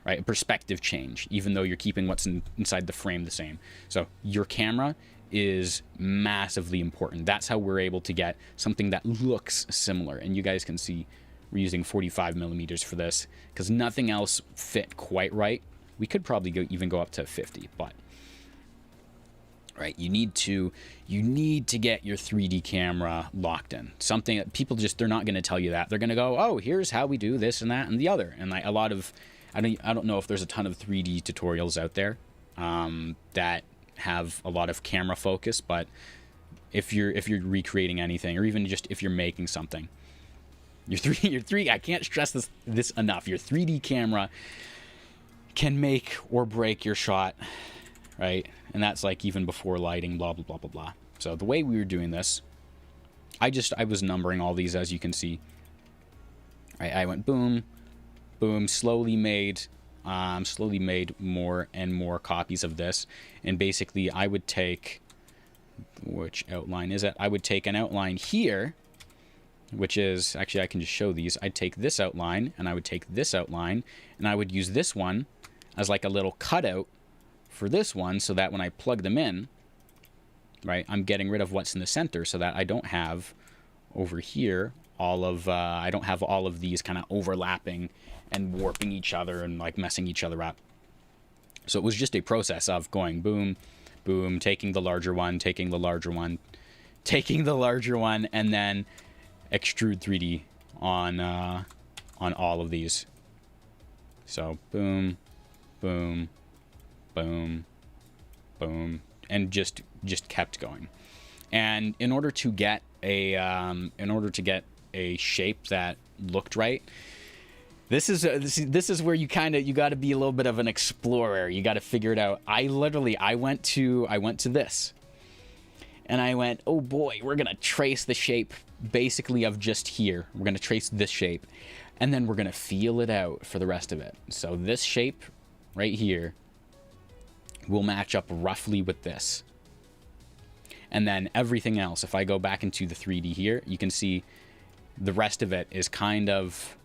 right? A perspective change, even though you're keeping what's inside the frame the same. So your camera is massively important. That's how we're able to get something that looks similar. And you guys can see we're using 45 millimeters for this because nothing else fit quite right. We could probably even go up to 50, but right, you need to get your 3D camera locked in. Something that people they're not going to tell you that. They're going to go, oh, here's how we do this and that and the other. And like a lot of, I don't know if there's a ton of 3D tutorials out there that have a lot of camera focus, but if you're recreating anything, or even just if you're making something, your 3D, I can't stress this enough. Your 3D camera can make or break your shot, right? And that's like even before lighting, blah, blah, blah, blah, blah. So the way we were doing this, I was numbering all these, as you can see. I went boom, boom, slowly made more and more copies of this. And basically I would take, which outline is it? I would take an outline here, which is, actually I can just show these. I'd take this outline and I would take this outline and I would use this one as like a little cutout for this one, so that when I plug them in, right, I'm getting rid of what's in the center, so that I don't have over here I don't have all of these kind of overlapping and warping each other and like messing each other up. So it was just a process of going boom, boom, taking the larger one, taking the larger one, taking the larger one, and then extrude 3D on all of these. So boom, boom, boom, boom, and just kept going. And in order to get a shape that looked right, this is where you got to be a little bit of an explorer. You got to figure it out. I went to this, And I went, oh boy, we're going to trace the shape basically of just here. We're going to trace this shape. And then we're going to feel it out for the rest of it. So this shape right here will match up roughly with this. And then everything else, if I go back into the 3D here, you can see the rest of it is kind of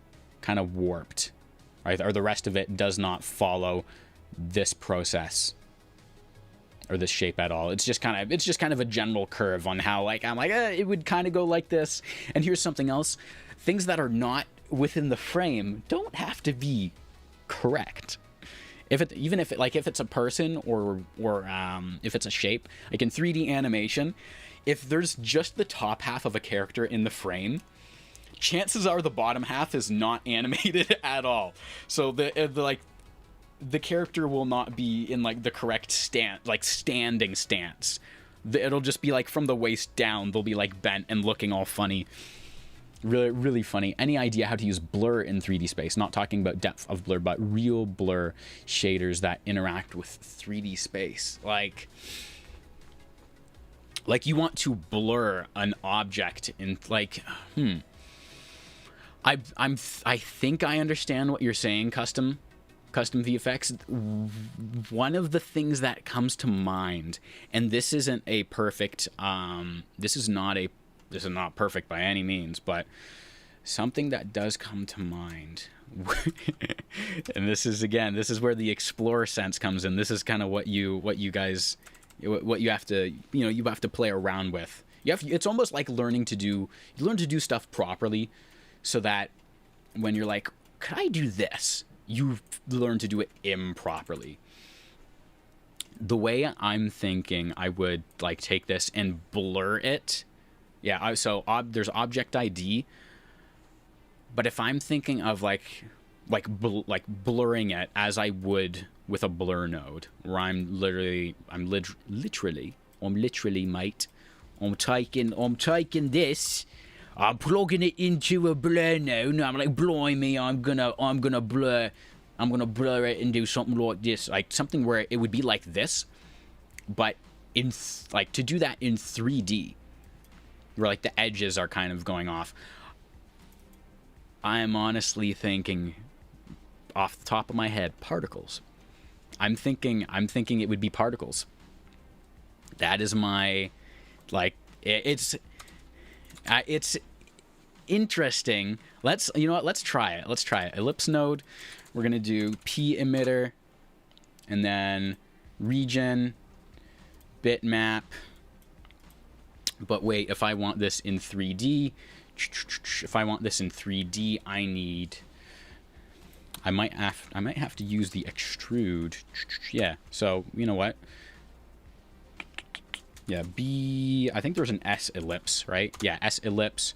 warped, right? Or the rest of it does not follow this process or this shape at all. It's just kind of a general curve on how, like, I'm like, it would kind of go like this. And here's something else. Things that are not within the frame don't have to be correct. Even if it's a person or if it's a shape, like in 3D animation, if there's just the top half of a character in the frame, chances are the bottom half is not animated at all. So the character will not be in like the correct standing stance. It'll just be like from the waist down, they'll be like bent and looking all funny. Really, really funny. Any idea how to use blur in 3D space? Not talking about depth of blur, but real blur shaders that interact with 3D space. Like you want to blur an object in like, I think I understand what you're saying, custom VFX. One of the things that comes to mind, and this isn't a perfect, this is not perfect by any means, but something that does come to mind, and this is where the explorer sense comes in. This is kind of what you have to, you have to play around with. It's almost like you learn to do stuff properly, so that when you're like, could I do this? You learn to do it improperly. The way I'm thinking, I would like take this and blur it. Yeah, there's object ID, but if I'm thinking of like blurring it as I would with a blur node, where I'm literally, mate, I'm taking this, I'm plugging it into a blur node, and I'm like, blimey, I'm gonna blur it and do something like this, like something where it would be like this, but to do that in 3D. Where like the edges are kind of going off. I'm honestly thinking, off the top of my head, particles. I'm thinking it would be particles. That is my, like, it's interesting. Let's try it. Let's try it. Ellipse node. We're gonna do P emitter, and then region, bitmap. But wait, if I want this in 3D, I might have to use the extrude. Yeah. So you know what? Yeah, I think there's an S ellipse, right? Yeah, S ellipse.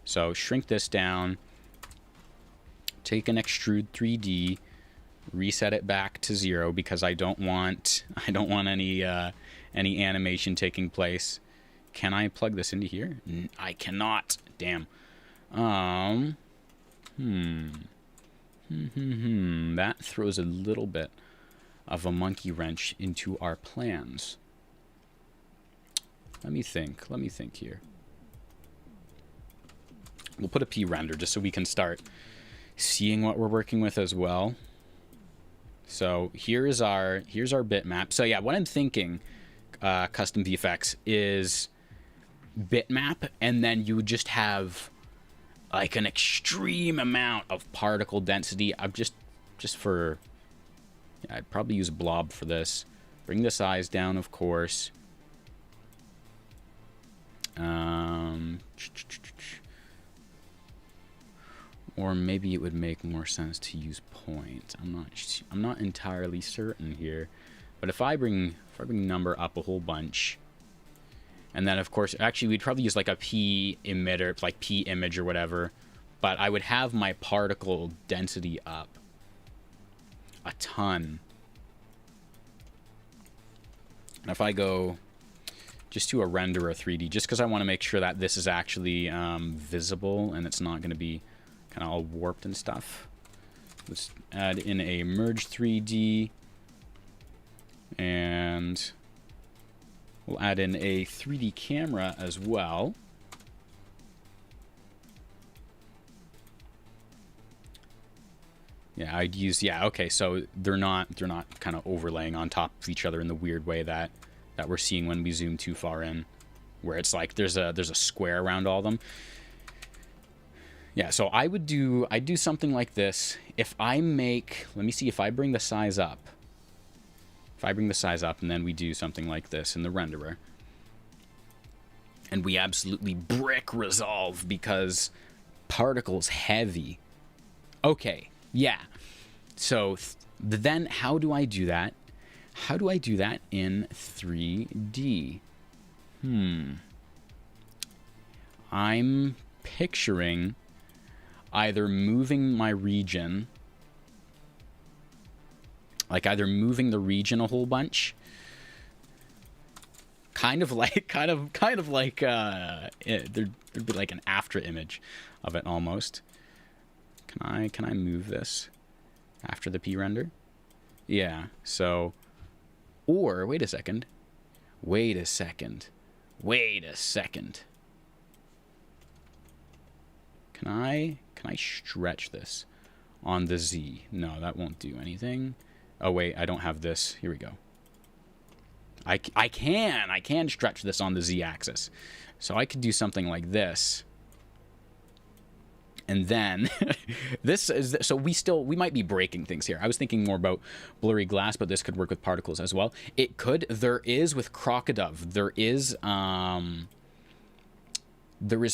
So shrink this down. Take an extrude 3D. Reset it back to 0 because I don't want any animation taking place. Can I plug this into here? I cannot. Damn. That throws a little bit of a monkey wrench into our plans. Let me think here. We'll put a P render just so we can start seeing what we're working with as well. So here's our bitmap. So yeah, what I'm thinking, custom VFX, is bitmap, and then you would just have like an extreme amount of particle density. I'd probably use blob for this. Bring the size down, of course. Or maybe it would make more sense to use point. I'm not entirely certain here. But if I bring number up a whole bunch, and then of course, actually we'd probably use like a P emitter, like P image or whatever, but I would have my particle density up a ton. And if I go just to a renderer 3D, just because I want to make sure that this is actually visible and it's not going to be kind of all warped and stuff. Let's add in a merge 3D, and We'll add in a 3D camera as well. Yeah, I'd use, yeah, okay, so they're not kind of overlaying on top of each other in the weird way that we're seeing when we zoom too far in, where it's like there's a square around all of them. Yeah, so I'd do something like this. If I make, let me see, if I bring the size up. If I bring the size up and then we do something like this in the renderer. And we absolutely brick resolve because particles heavy. Okay, yeah. So then how do I do that? How do I do that in 3D? I'm picturing either moving my region, like either moving the region a whole bunch, kind of like there'd be like an after image of it almost. Can I move this after the P render? Yeah. So, or wait a second. Wait a second. Can I stretch this on the Z? No, that won't do anything. Oh wait, I don't have this. Here we go. I can stretch this on the Z axis. So I could do something like this. And then this is, so we might be breaking things here. I was thinking more about blurry glass, but this could work with particles as well. It could. There is with Crocodove. There is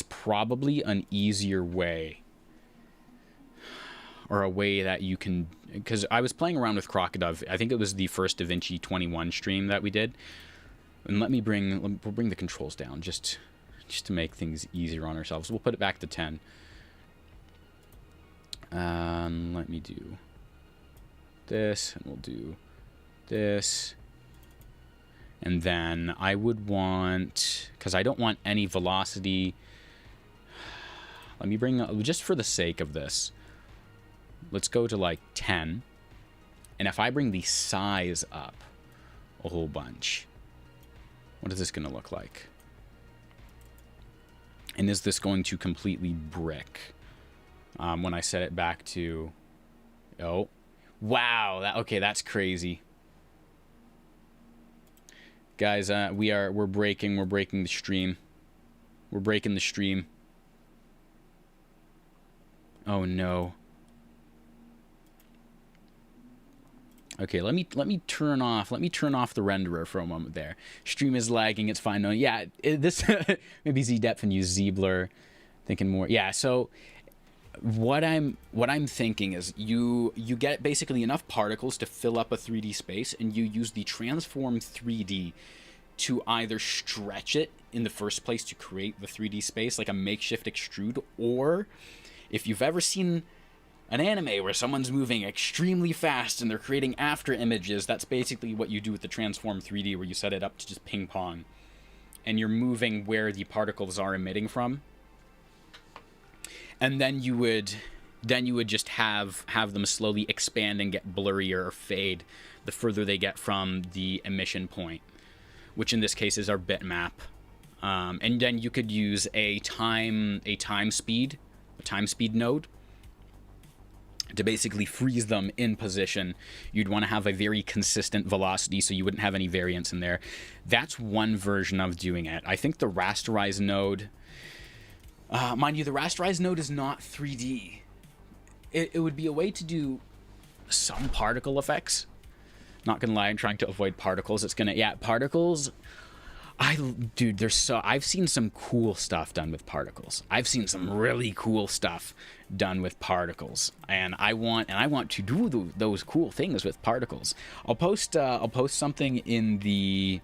probably an easier way, or a way that you can, because I was playing around with Crocodove. I think it was the first DaVinci 21 stream that we did. And we'll bring the controls down just to make things easier on ourselves. We'll put it back to 10. Let me do this, and we'll do this. And then I would want, because I don't want any velocity. Let me bring, just for the sake of this, let's go to like 10. And if I bring the size up a whole bunch, what is this going to look like? And is this going to completely brick? When I set it back to, oh, wow, okay, that's crazy. Guys, we're breaking the stream. We're breaking the stream. Oh no. Okay, let me turn off the renderer for a moment there. Stream is lagging, it's fine. No, yeah, this maybe Z depth and use Z blur. Thinking more. Yeah, so what I'm thinking is you get basically enough particles to fill up a 3D space, and you use the transform 3D to either stretch it in the first place to create the 3D space like a makeshift extrude, or if you've ever seen an anime where someone's moving extremely fast and they're creating after images, that's basically what you do with the transform 3D, where you set it up to just ping pong and you're moving where the particles are emitting from. And then you would just have them slowly expand and get blurrier or fade the further they get from the emission point, which in this case is our bitmap. And then you could use a time speed node to basically freeze them in position. You'd want to have a very consistent velocity so you wouldn't have any variance in there. That's one version of doing it. I think the rasterize node, mind you, the rasterize node is not 3D. It would be a way to do some particle effects. Not gonna lie, I'm trying to avoid particles. Particles. Dude, I've seen some cool stuff done with particles. I've seen some really cool stuff done with particles, and I want to do those cool things with particles. I'll post something in the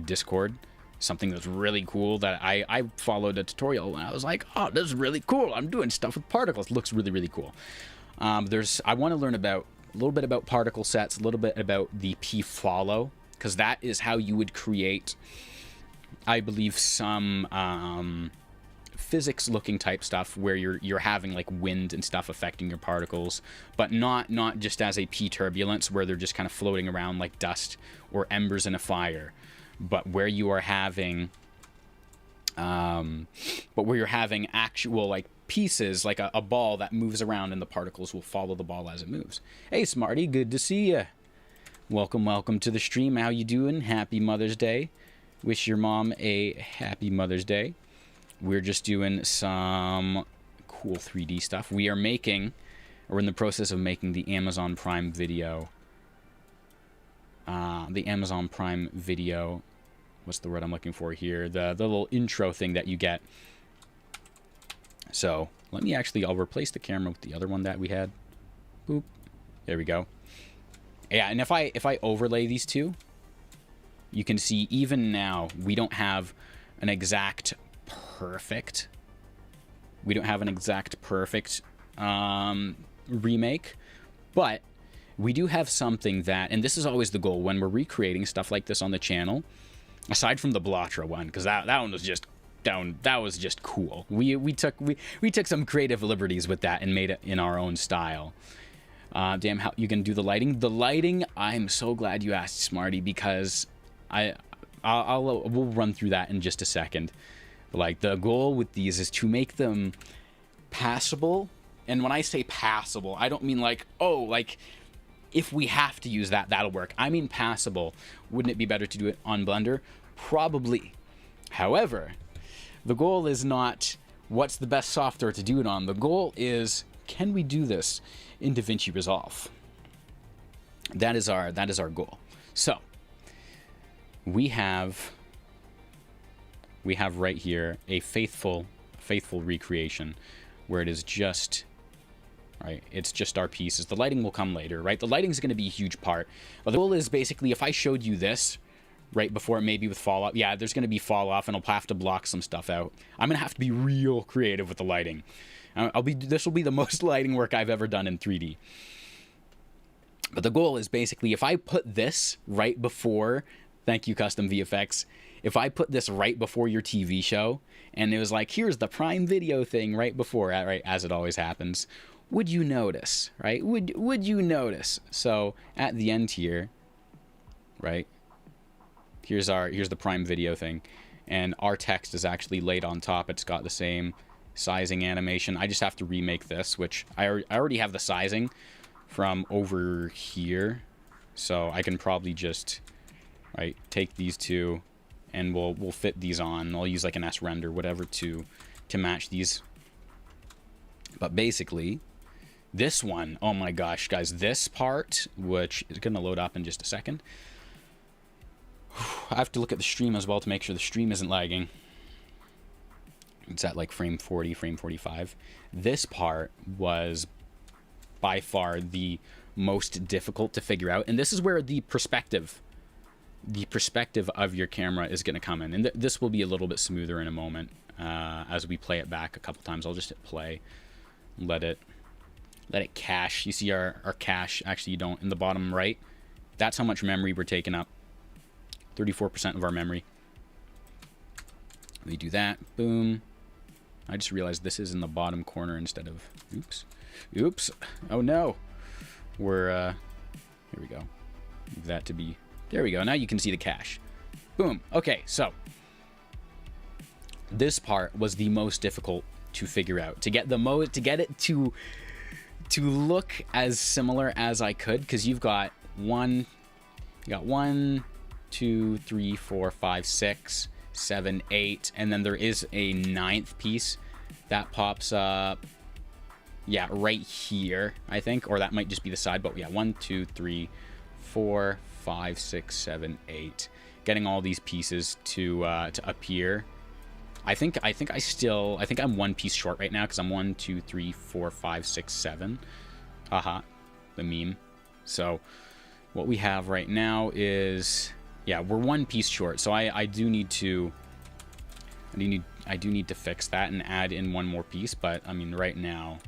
Discord. Something that's really cool that I followed a tutorial and I was like, oh, this is really cool. I'm doing stuff with particles. It looks really, really cool. I want to learn a little bit about particle sets, a little bit about the p-follow, because that is how you would create, I believe, some physics looking type stuff where you're having like wind and stuff affecting your particles, but not just as a P turbulence where they're just kind of floating around like dust or embers in a fire, but where you are having actual like pieces, like a ball that moves around and the particles will follow the ball as it moves. Hey Smarty, good to see you. Welcome to the stream. How you doing? Happy Mother's Day. Wish your mom a happy Mother's Day. We're just doing some cool 3D stuff. We're in the process of making the Amazon Prime video. What's the word I'm looking for here? The little intro thing that you get. So I'll replace the camera with the other one that we had. Boop. There we go. Yeah, and if I overlay these two, you can see even now we don't have an exact perfect remake, but we do have something that, and this is always the goal when we're recreating stuff like this on the channel, aside from the Blottra one, because that one was just cool. We took some creative liberties with that and made it in our own style. Damn, how you can do the lighting? The lighting, I'm so glad you asked, Smarty, because we'll run through that in just a second. Like, the goal with these is to make them passable. And when I say passable, I don't mean like, oh, like, if we have to use that, that'll work. I mean passable. Wouldn't it be better to do it on Blender? Probably. However, the goal is not what's the best software to do it on. The goal is, can we do this in DaVinci Resolve? That is our goal. So, we have right here a faithful recreation where it is just, right, it's just our pieces. The lighting will come later, right? The lighting is going to be a huge part. But the goal is basically, if I showed you this right before, maybe with fall off, yeah, there's going to be fall off and I'll have to block some stuff out. I'm going to have to be real creative with the lighting. This will be the most lighting work I've ever done in 3D. But the goal is basically, if I put this right before, thank you, Custom VFX, if I put this right before your TV show, and it was like, here's the Prime Video thing right before, right, as it always happens, would you notice, right? Would you notice? So at the end here, right, here's the Prime Video thing, and our text is actually laid on top. It's got the same sizing animation. I just have to remake this, which I already have the sizing from over here, so I can probably just, right, take these two and we'll fit these on. I'll use like an S render, whatever, to match these. But basically, this one, oh my gosh, guys, this part, which is gonna load up in just a second. I have to look at the stream as well to make sure the stream isn't lagging. It's at like frame 40, frame 45. This part was by far the most difficult to figure out, and this is where the perspective of your camera is going to come in, and this will be a little bit smoother in a moment as we play it back a couple times. I'll just hit play, let it cache. You see our cache, actually you don't, in the bottom right, that's how much memory we're taking up. 34% of our memory. We do that, boom. I just realized this is in the bottom corner instead of, oops, oh no. Here we go. Move that to be, there we go. Now you can see the cache. Boom. Okay, so this part was the most difficult to figure out, to get it to look as similar as I could, because you got 1, 2, 3, 4, 5, 6, 7, 8, and then there is a 9th piece that pops up, yeah, right here, I think, or that might just be the side, but yeah, 1, 2, 3, 4, 5, 6, 7, 8. Getting all these pieces to appear. I think I'm 1 piece short right now, because I'm 1, 2, 3, 4, 5, 6, 7. Haha, the meme. So what we have right now is, yeah, we're 1 piece short. So I do need to fix that and add in 1 more piece. But I mean, right now,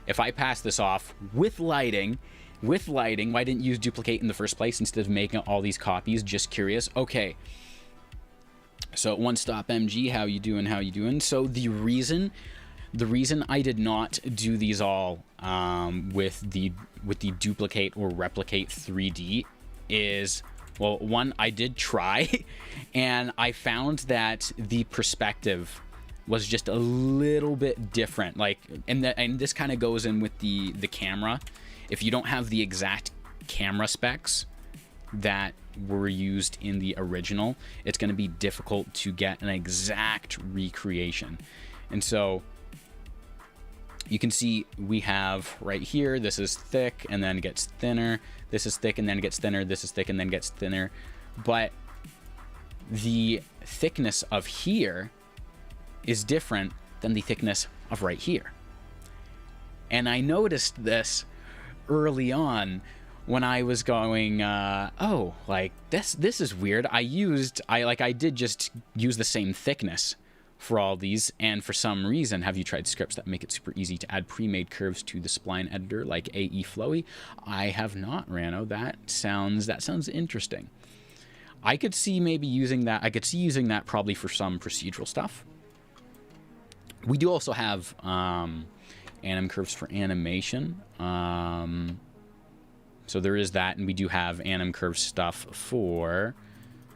if I pass this off with lighting, why didn't you use duplicate in the first place instead of making all these copies? Just curious. Okay. So One Stop MG, how you doing? How you doing? So the reason I did not do these all with the duplicate or replicate 3D is, well, one, I did try, and I found that the perspective was just a little bit different. Like, and this kind of goes in with the camera. If you don't have the exact camera specs that were used in the original, it's going to be difficult to get an exact recreation. And so you can see we have right here, this is thick and then gets thinner. This is thick and then gets thinner. This is thick and then gets thinner. But the thickness of here is different than the thickness of right here. And I noticed this early on when I was going, oh, like this is weird. I did just use the same thickness for all these, and for some reason, have you tried scripts that make it super easy to add pre-made curves to the spline editor like AE Flowy? I have not, Rano. That sounds interesting. I could see maybe using that. I could see using that probably for some procedural stuff. We do also have anim curves for animation. So there is that, and we do have anim curve stuff for,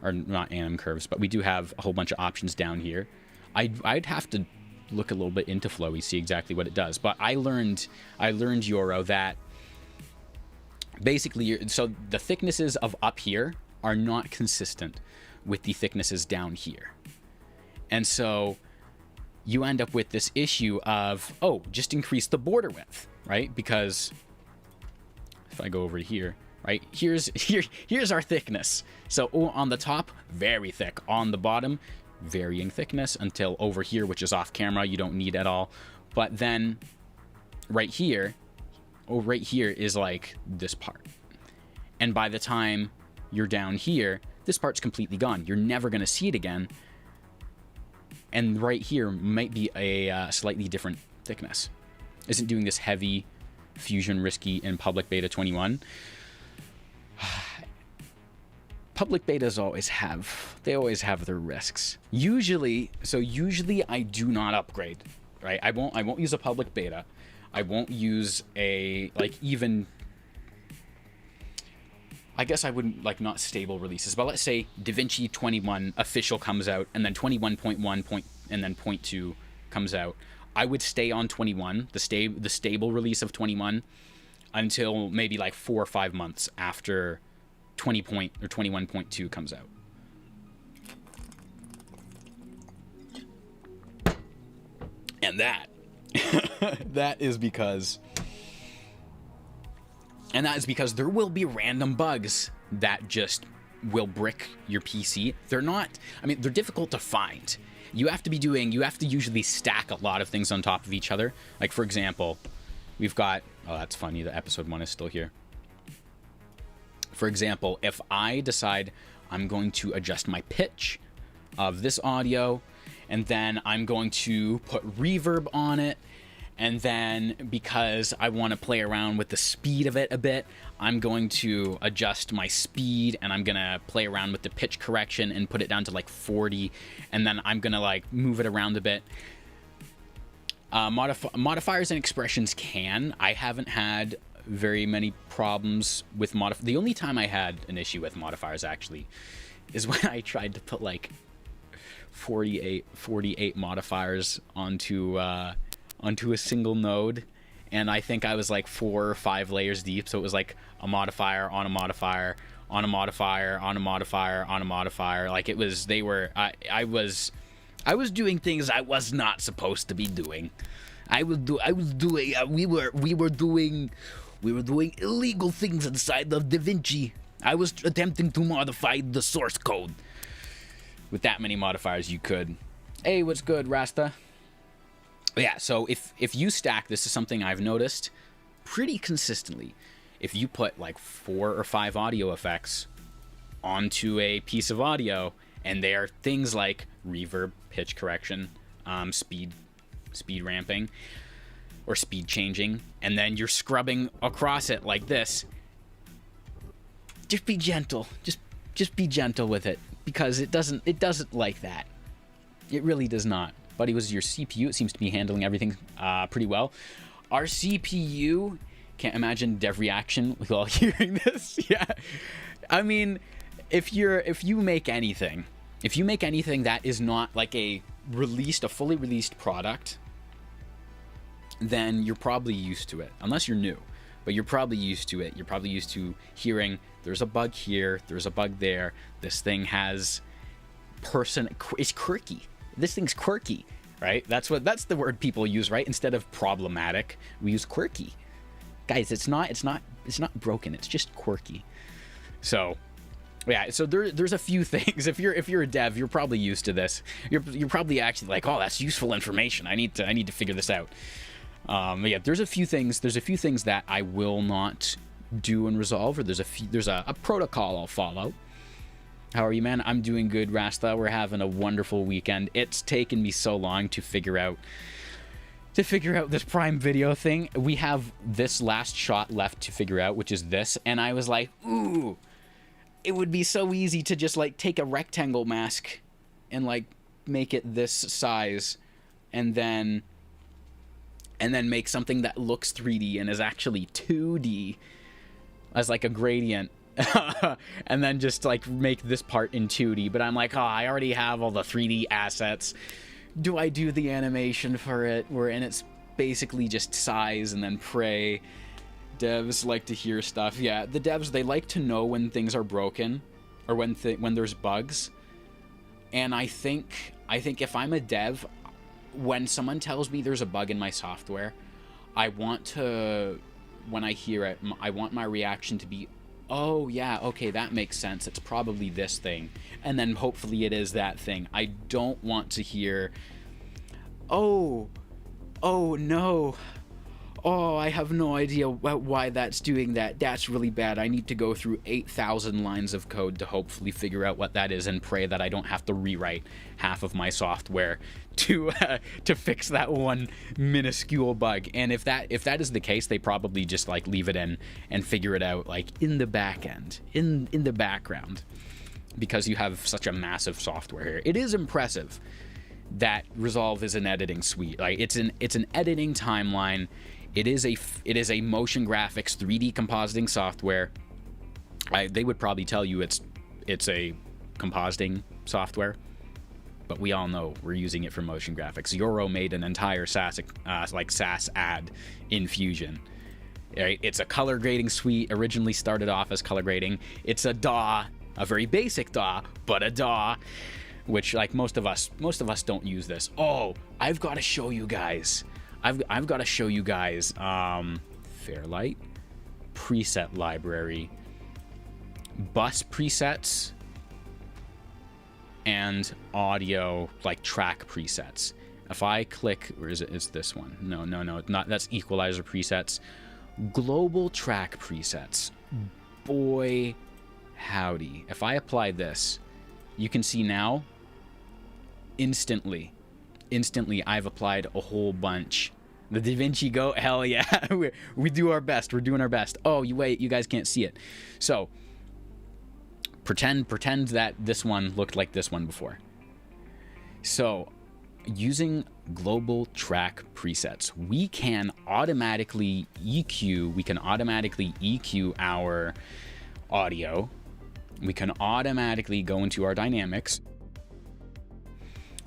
or not anim curves, but we do have a whole bunch of options down here. I'd have to look a little bit into Flowy, see exactly what it does. But I learned Yoro, that basically, so the thicknesses of up here are not consistent with the thicknesses down here. And so you end up with this issue of, oh, just increase the border width, right? Because if I go over here, right, here's our thickness. So on the top, very thick. On the bottom, varying thickness, until over here, which is off camera, you don't need at all. But then right here, right here is like this part. And by the time you're down here, this part's completely gone. You're never going to see it again. And right here might be a slightly different thickness. Isn't doing this heavy fusion risky in public beta 21? Public betas always have their risks. Usually I do not upgrade, right? I won't use a public beta. I won't use a, like, even, I guess I wouldn't, like, not stable releases, but let's say DaVinci 21 official comes out, and then 21.1 and then 0.2 comes out. I would stay on 21, the stable release of 21, until maybe like 4 or 5 months after 21.2 comes out. And that is because there will be random bugs that just will brick your PC. They're difficult to find. You have to usually stack a lot of things on top of each other. Like, for example, we've got, oh, that's funny, the episode 1 is still here. For example, if I decide I'm going to adjust my pitch of this audio, and then I'm going to put reverb on it, and then because I want to play around with the speed of it a bit, I'm going to adjust my speed, and I'm going to play around with the pitch correction and put it down to like 40, and then I'm going to like move it around a bit. Modifiers and expressions I haven't had very many problems with the only time I had an issue with modifiers actually is when I tried to put like 48 modifiers onto a single node, and I think I was like 4 or 5 layers deep, so it was like a modifier on a modifier on a modifier on a modifier on a modifier. Like, it was, I was doing things I was not supposed to be doing. We were doing illegal things inside of DaVinci. I was attempting to modify the source code. With that many modifiers, you could. Hey, what's good, Rasta? Yeah, so if you stack, this is something I've noticed pretty consistently. If you put like 4 or 5 audio effects onto a piece of audio, and they are things like reverb, pitch correction, speed ramping, or speed changing, and then you're scrubbing across it like this, just be gentle. Just be gentle with it, because it doesn't like that. It really does not. Buddy was your CPU. It seems to be handling everything pretty well. Our CPU, can't imagine dev reaction while hearing this. Yeah, I mean, if you make anything that is not like a fully released product, then you're probably used to it, unless you're new. But you're probably used to it. You're probably used to hearing there's a bug here, there's a bug there. This thing has it's quirky. This thing's quirky, right? That's the word people use, right? Instead of problematic, we use quirky. Guys, it's not broken. It's just quirky. So, yeah. So there's a few things. If you're a dev, you're probably used to this. You're probably actually like, oh, that's useful information. I need to figure this out. Yeah, there's a few things that I will not do in Resolve, or there's a protocol I'll follow. How are you, man? I'm doing good, Rasta. We're having a wonderful weekend. It's taken me so long to figure out this Prime Video thing. We have this last shot left to figure out, which is this, and I was like, ooh, it would be so easy to just like take a rectangle mask and like make it this size, and then make something that looks 3D and is actually 2D as like a gradient. And then just like make this part in 2D. But I'm like, oh, I already have all the 3D assets. Do I do the animation for it? And it's basically just size and then pray. Devs like to hear stuff. Yeah, the devs, they like to know when things are broken or when there's bugs. And I think if I'm a dev, when someone tells me there's a bug in my software, when I hear it, I want my reaction to be, oh yeah, okay, that makes sense. It's probably this thing. And then hopefully it is that thing. I don't want to hear, oh no, oh, I have no idea why that's doing that. That's really bad. I need to go through 8,000 lines of code to hopefully figure out what that is and pray that I don't have to rewrite half of my software to fix that one minuscule bug. And if that is the case, they probably just like leave it in and figure it out like in the back end, in the background, because you have such a massive software here. It is impressive that Resolve is an editing suite. Like it's an editing timeline. It is a motion graphics 3D compositing software. They would probably tell you it's a compositing software, but we all know we're using it for motion graphics. Yoro made an entire SAS ad in Fusion. Right? It's a color grading suite. Originally started off as color grading. It's a DAW, a very basic DAW, but a DAW, which like most of us don't use this. Oh, I've got to show you guys. I've got to show you guys Fairlight, preset library, bus presets, and audio like track presets. If I click, where is it? It's this one. No, not that's equalizer presets. Global track presets. Boy, howdy. If I apply this, you can see now, instantly I've applied a whole bunch. The DaVinci Go, hell yeah. we do our best. We're doing our best. Oh, wait, you guys can't see it. So pretend that this one looked like this one before. So using global track presets, we can automatically EQ our audio. We can automatically go into our dynamics.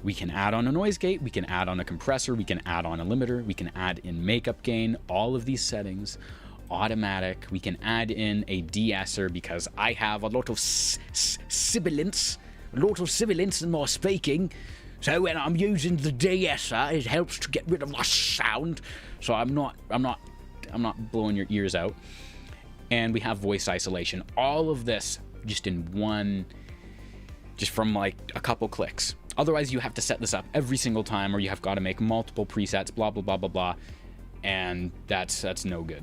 We can add on a noise gate, we can add on a compressor, we can add on a limiter, we can add in makeup gain, all of these settings, automatic. We can add in a de-esser because I have a lot of sibilance in my speaking. So when I'm using the de-esser, it helps to get rid of the sound. So I'm not blowing your ears out. And we have voice isolation. All of this just in one, just from like a couple clicks. Otherwise, you have to set this up every single time, or you have got to make multiple presets, blah, blah, blah, blah, blah. And that's no good.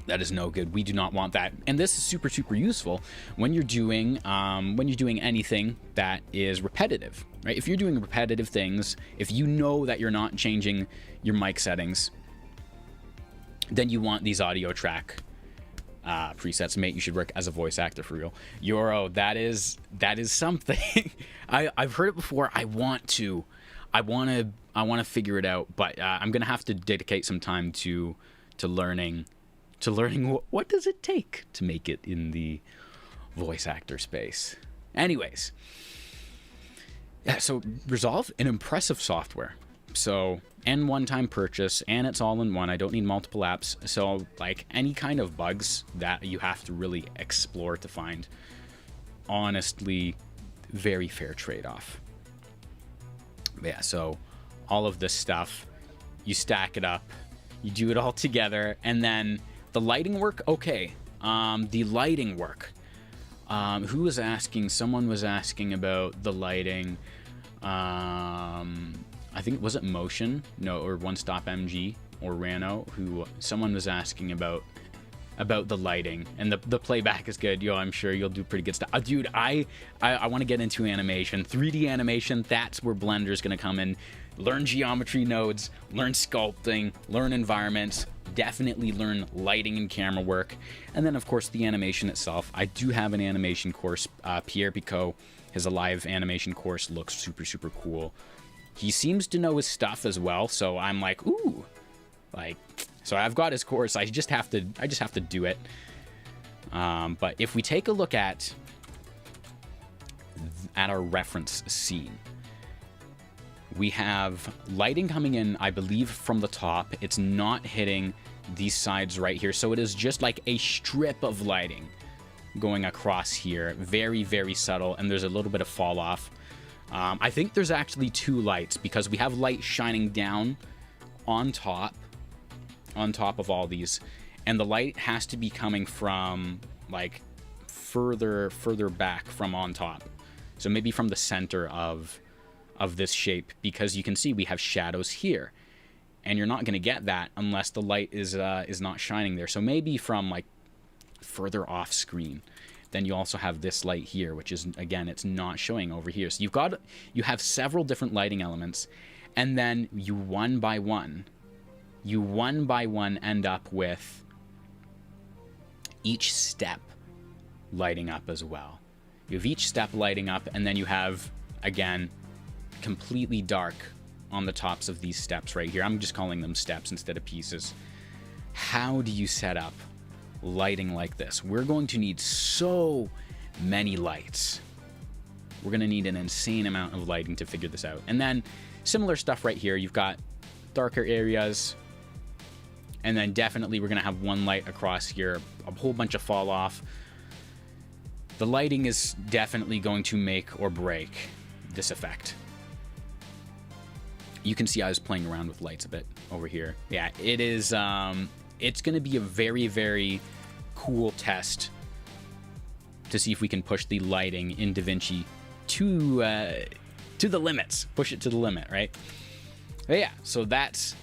That is no good. We do not want that. And this is super, super useful when you're doing anything that is repetitive, right? If you're doing repetitive things, if you know that you're not changing your mic settings, then you want these audio track presets. Mate, you should work as a voice actor for real. Yoro, that is something. I've heard it before. I want to figure it out, but I'm gonna have to dedicate some time to learning what does it take to make it in the voice actor space. Anyways, yeah, so Resolve, an impressive software. So, and one-time purchase, and it's all in one. I don't need multiple apps. So, like, any kind of bugs that you have to really explore to find, honestly, very fair trade-off. But yeah, so all of this stuff, you stack it up, you do it all together, and then the lighting work, okay. The lighting work. Who was asking? Someone was asking about the lighting. I think, was it Motion? No, or One Stop MG or Rano, who someone was asking about the lighting, and the playback is good. Yo, I'm sure you'll do pretty good stuff. Dude, I want to get into animation, 3D animation. That's where Blender's gonna come in. Learn geometry nodes, learn sculpting, learn environments, definitely learn lighting and camera work, and then of course the animation itself. I do have an animation course. Pierre Picot, his live animation course looks super cool. He seems to know his stuff as well, so I'm like, ooh, like, so I've got his course. I just have to do it. But if we take a look at our reference scene, we have lighting coming in, I believe, from the top. It's not hitting these sides right here, so it is just like a strip of lighting going across here, very subtle, and there's a little bit of fall off. I think there's actually two lights, because we have light shining down on top of all these, and the light has to be coming from like further back from on top, so maybe from the center of this shape, because you can see we have shadows here, and you're not going to get that unless the light is not shining there. So maybe from like further off screen. Then you also have this light here, which is, again, it's not showing over here. So you have several different lighting elements, and then you one by one end up with each step lighting up as well. You have each step lighting up, and then you have, again, completely dark on the tops of these steps right here. I'm just calling them steps instead of pieces. How do you set up lighting like this? We're going to need so many lights. We're going to need an insane amount of lighting to figure this out. And then similar stuff right here. You've got darker areas, and then definitely we're going to have one light across here, a whole bunch of fall off. The lighting is definitely going to make or break this effect. You can see I was playing around with lights a bit over here. Yeah, it is, it's going to be a very cool test to see if we can push the lighting in DaVinci to the limits. Push it to the limit, right? But yeah, so that's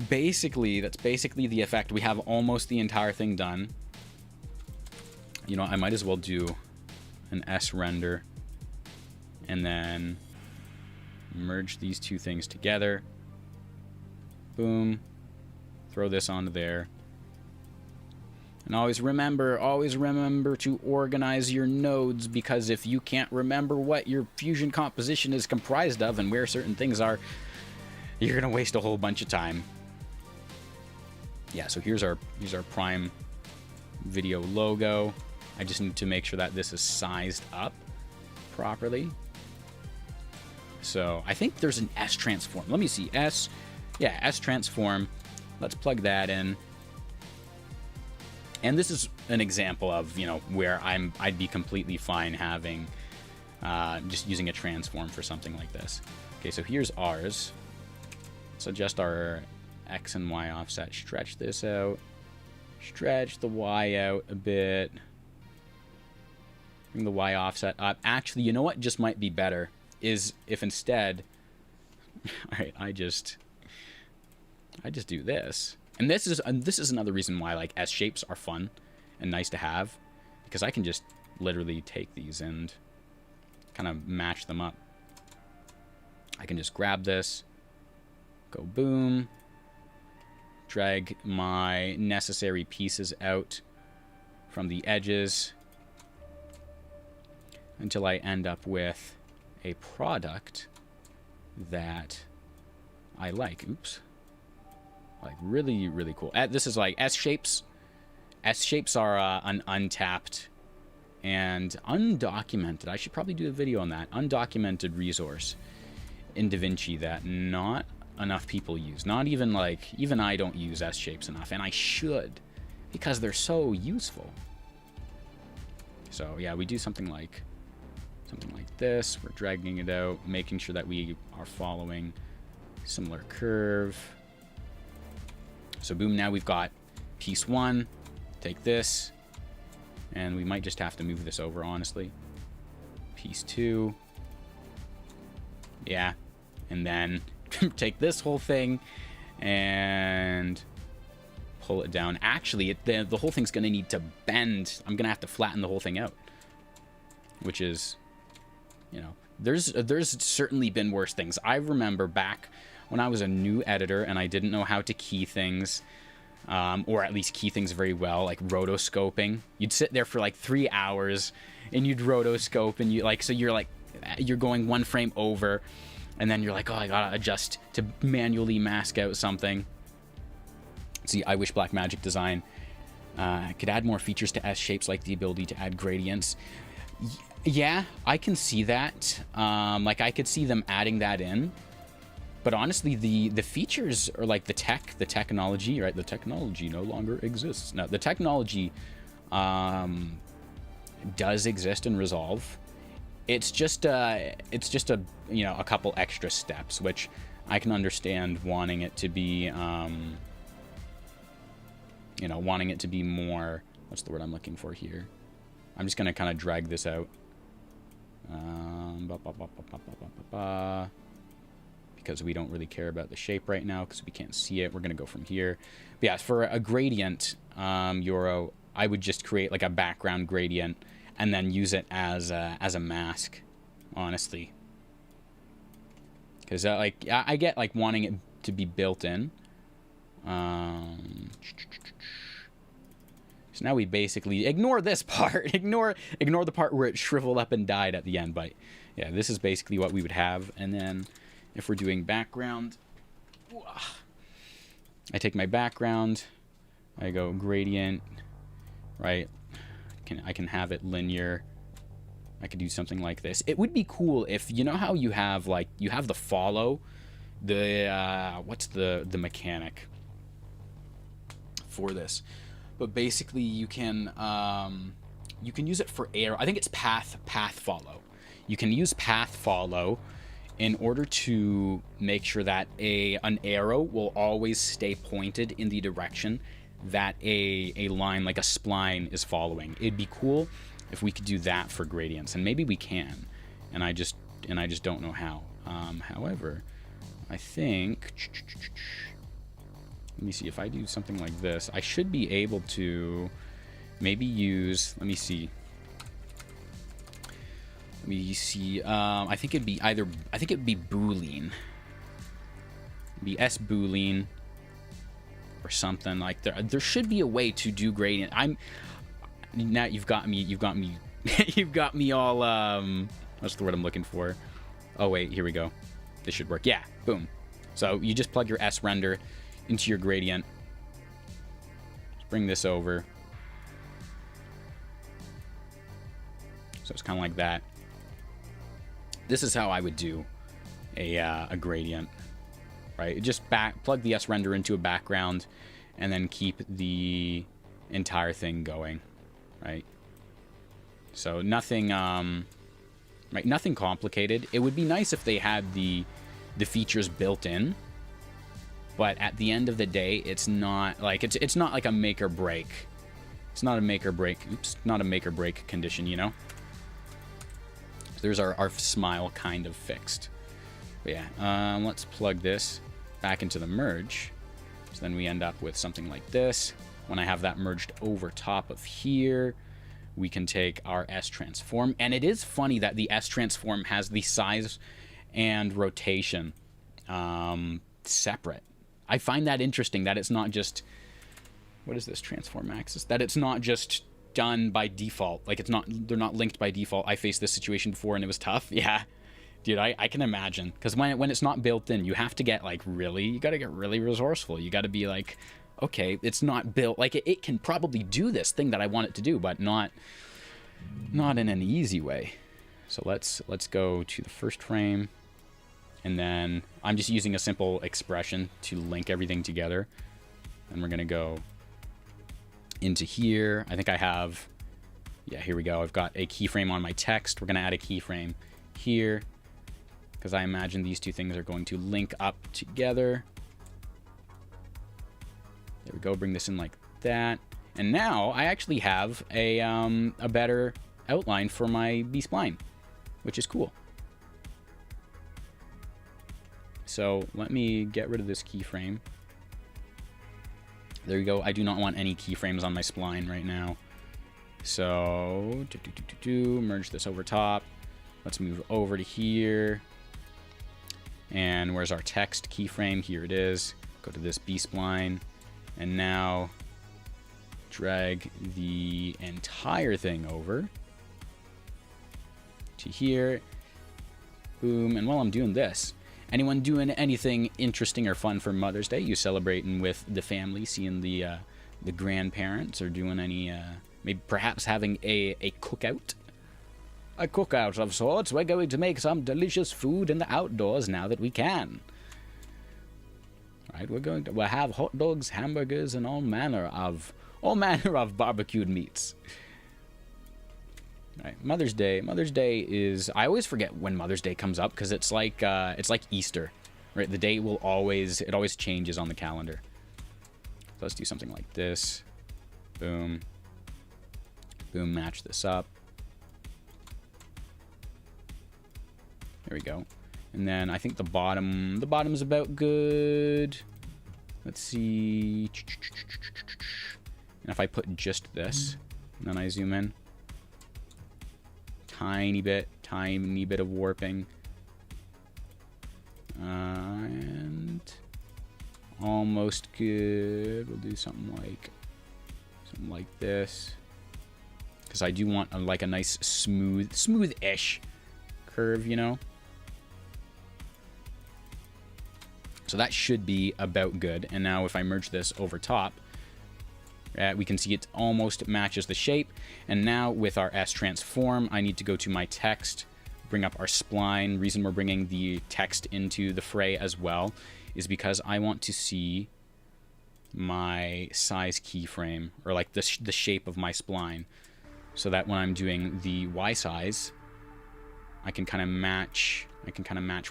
basically the effect. We have almost the entire thing done. You know, I might as well do an S render and then merge these two things together. Boom. Throw this onto there. And always remember to organize your nodes, because if you can't remember what your fusion composition is comprised of and where certain things are, you're gonna waste a whole bunch of time. Yeah, so here's our Prime Video logo. I just need to make sure that this is sized up properly. So I think there's an S transform. Let me see. S transform. Let's plug that in. And this is an example of, you know, where I'd be completely fine having just using a transform for something like this. Okay, so here's ours. Let's adjust our X and Y offset. Stretch this out. Stretch the Y out a bit. Bring the Y offset up. Actually, you know what just might be better is if instead, all right, I just do this. And this is another reason why like S shapes are fun and nice to have, because I can just literally take these and kind of match them up. I can just grab this, go boom, drag my necessary pieces out from the edges until I end up with a product that I like. Oops. Like really, really cool. This is like S-shapes. S-shapes are an untapped and undocumented. I should probably do a video on that. Undocumented resource in DaVinci that not enough people use. Not even like, even I don't use S-shapes enough, and I should, because they're so useful. So yeah, we do something like this. We're dragging it out, making sure that we are following similar curve. So boom, now we've got piece 1. Take this, and we might just have to move this over, honestly. Piece 2. Yeah. And then take this whole thing and pull it down. Actually, the whole thing's going to need to bend. I'm going to have to flatten the whole thing out, which is, you know, there's certainly been worse things. I remember back when I was a new editor and I didn't know how to key things, or at least key things very well, like rotoscoping. You'd sit there for like 3 hours and you'd rotoscope, and you're going one frame over, and then you're like, oh, I gotta adjust to manually mask out something. See, I wish Blackmagic Design could add more features to S shapes, like the ability to add gradients. Yeah, I can see that. Like I could see them adding that in. But honestly, the features, or like the technology, right? The technology no longer exists. Now, the technology does exist in Resolve. It's just a you know, a couple extra steps, which I can understand wanting it to be, you know, wanting it to be more. What's the word I'm looking for here? I'm just gonna kind of drag this out. Because we don't really care about the shape right now because we can't see it. We're going to go from here. But yeah, for a gradient, Euro, I would just create like a background gradient and then use it as a mask, honestly. Because like I get like wanting it to be built in. So now we basically ignore this part. ignore the part where it shriveled up and died at the end. But yeah, this is basically what we would have. And then if we're doing background, I take my background, I go gradient, right? I can have it linear. I could do something like this. It would be cool if, you know how you have like, you have the follow, what's the mechanic for this? But basically you can use it for arrow. I think it's path follow. You can use path follow in order to make sure that an arrow will always stay pointed in the direction that a line, like a spline, is following. It'd be cool if we could do that for gradients, and maybe we can, and I just don't know how. However, I think, let me see, if I do something like this, I should be able to maybe use, let me see, I think it'd be Boolean. Be S Boolean or something like that. There should be a way to do gradient. Now you've got me you've got me all what's the word I'm looking for? Oh wait, here we go. This should work. Yeah, boom. So you just plug your S render into your gradient. Just bring this over. So it's kind of like that. This is how I would do a gradient, right? Just plug the S render into a background, and then keep the entire thing going, right? So nothing, right? Nothing complicated. It would be nice if they had the features built in, but at the end of the day, it's not like it's not like a make or break. It's not a make or break. Oops, not a make or break condition, you know. There's our smile kind of fixed. But yeah, let's plug this back into the merge. So then we end up with something like this. When I have that merged over top of here, we can take our S transform. And it is funny that the S transform has the size and rotation separate. I find that interesting that it's not just, what is this transform axis? That it's not just done by default. Like, they're not linked by default. I faced this situation before and it was tough. Yeah. Dude, I can imagine. Because when it's not built in, you have to get, like, you got to get really resourceful. You got to be like, okay, it's not built. Like, it can probably do this thing that I want it to do, but not in an easy way. So let's go to the first frame. And then I'm just using a simple expression to link everything together. And we're going to go into here. I think I have, yeah, here we go. I've got a keyframe on my text. We're going to add a keyframe here, because I imagine these two things are going to link up together. There we go. Bring this in like that. And now I actually have a better outline for my B-spline, which is cool. So let me get rid of this keyframe. There you go. I do not want any keyframes on my spline right now. So merge this over top. Let's move over to here. And where's our text keyframe? Here it is. Go to this B-spline. And now drag the entire thing over to here. Boom. And while I'm doing this, anyone doing anything interesting or fun for Mother's Day? You celebrating with the family, seeing the grandparents, or doing any, maybe perhaps having a cookout? A cookout of sorts. We're going to make some delicious food in the outdoors now that we can. Right, we'll have hot dogs, hamburgers, and all manner of barbecued meats. Right, Mother's Day. Mother's Day is, I always forget when Mother's Day comes up, because it's like Easter, right? The date will always changes on the calendar. So let's do something like this. Boom. Boom, match this up. There we go. And then I think the bottom's about good. Let's see. And if I put just this, and then I zoom in, tiny bit of warping, and almost good. We'll do something like this, because I do want a nice smooth-ish curve, you know. So that should be about good. And now if I merge this over top, we can see it almost matches the shape. And now with our S transform, I need to go to my text, bring up our spline. Reason we're bringing the text into the fray as well is because I want to see my size keyframe, or like the shape of my spline, so that when I'm doing the Y size, I can kind of match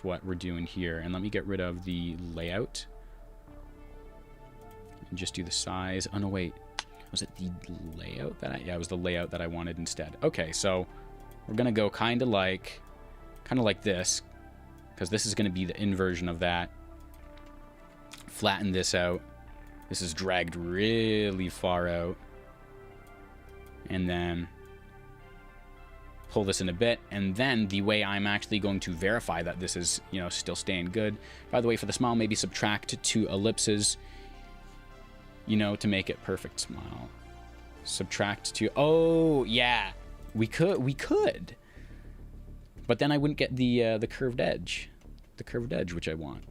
what we're doing here. And let me get rid of the layout and just do the size. Oh no, wait. Was it the layout that yeah, it was the layout that I wanted instead. Okay, so we're gonna go kind of like this, because this is gonna be the inversion of that. Flatten this out. This is dragged really far out. And then pull this in a bit, and then the way I'm actually going to verify that this is, you know, still staying good. By the way, for the smile, maybe subtract 2 ellipses, you know, to make it perfect smile. Subtract 2. Oh yeah, we could, but then I wouldn't get the curved edge, which I want.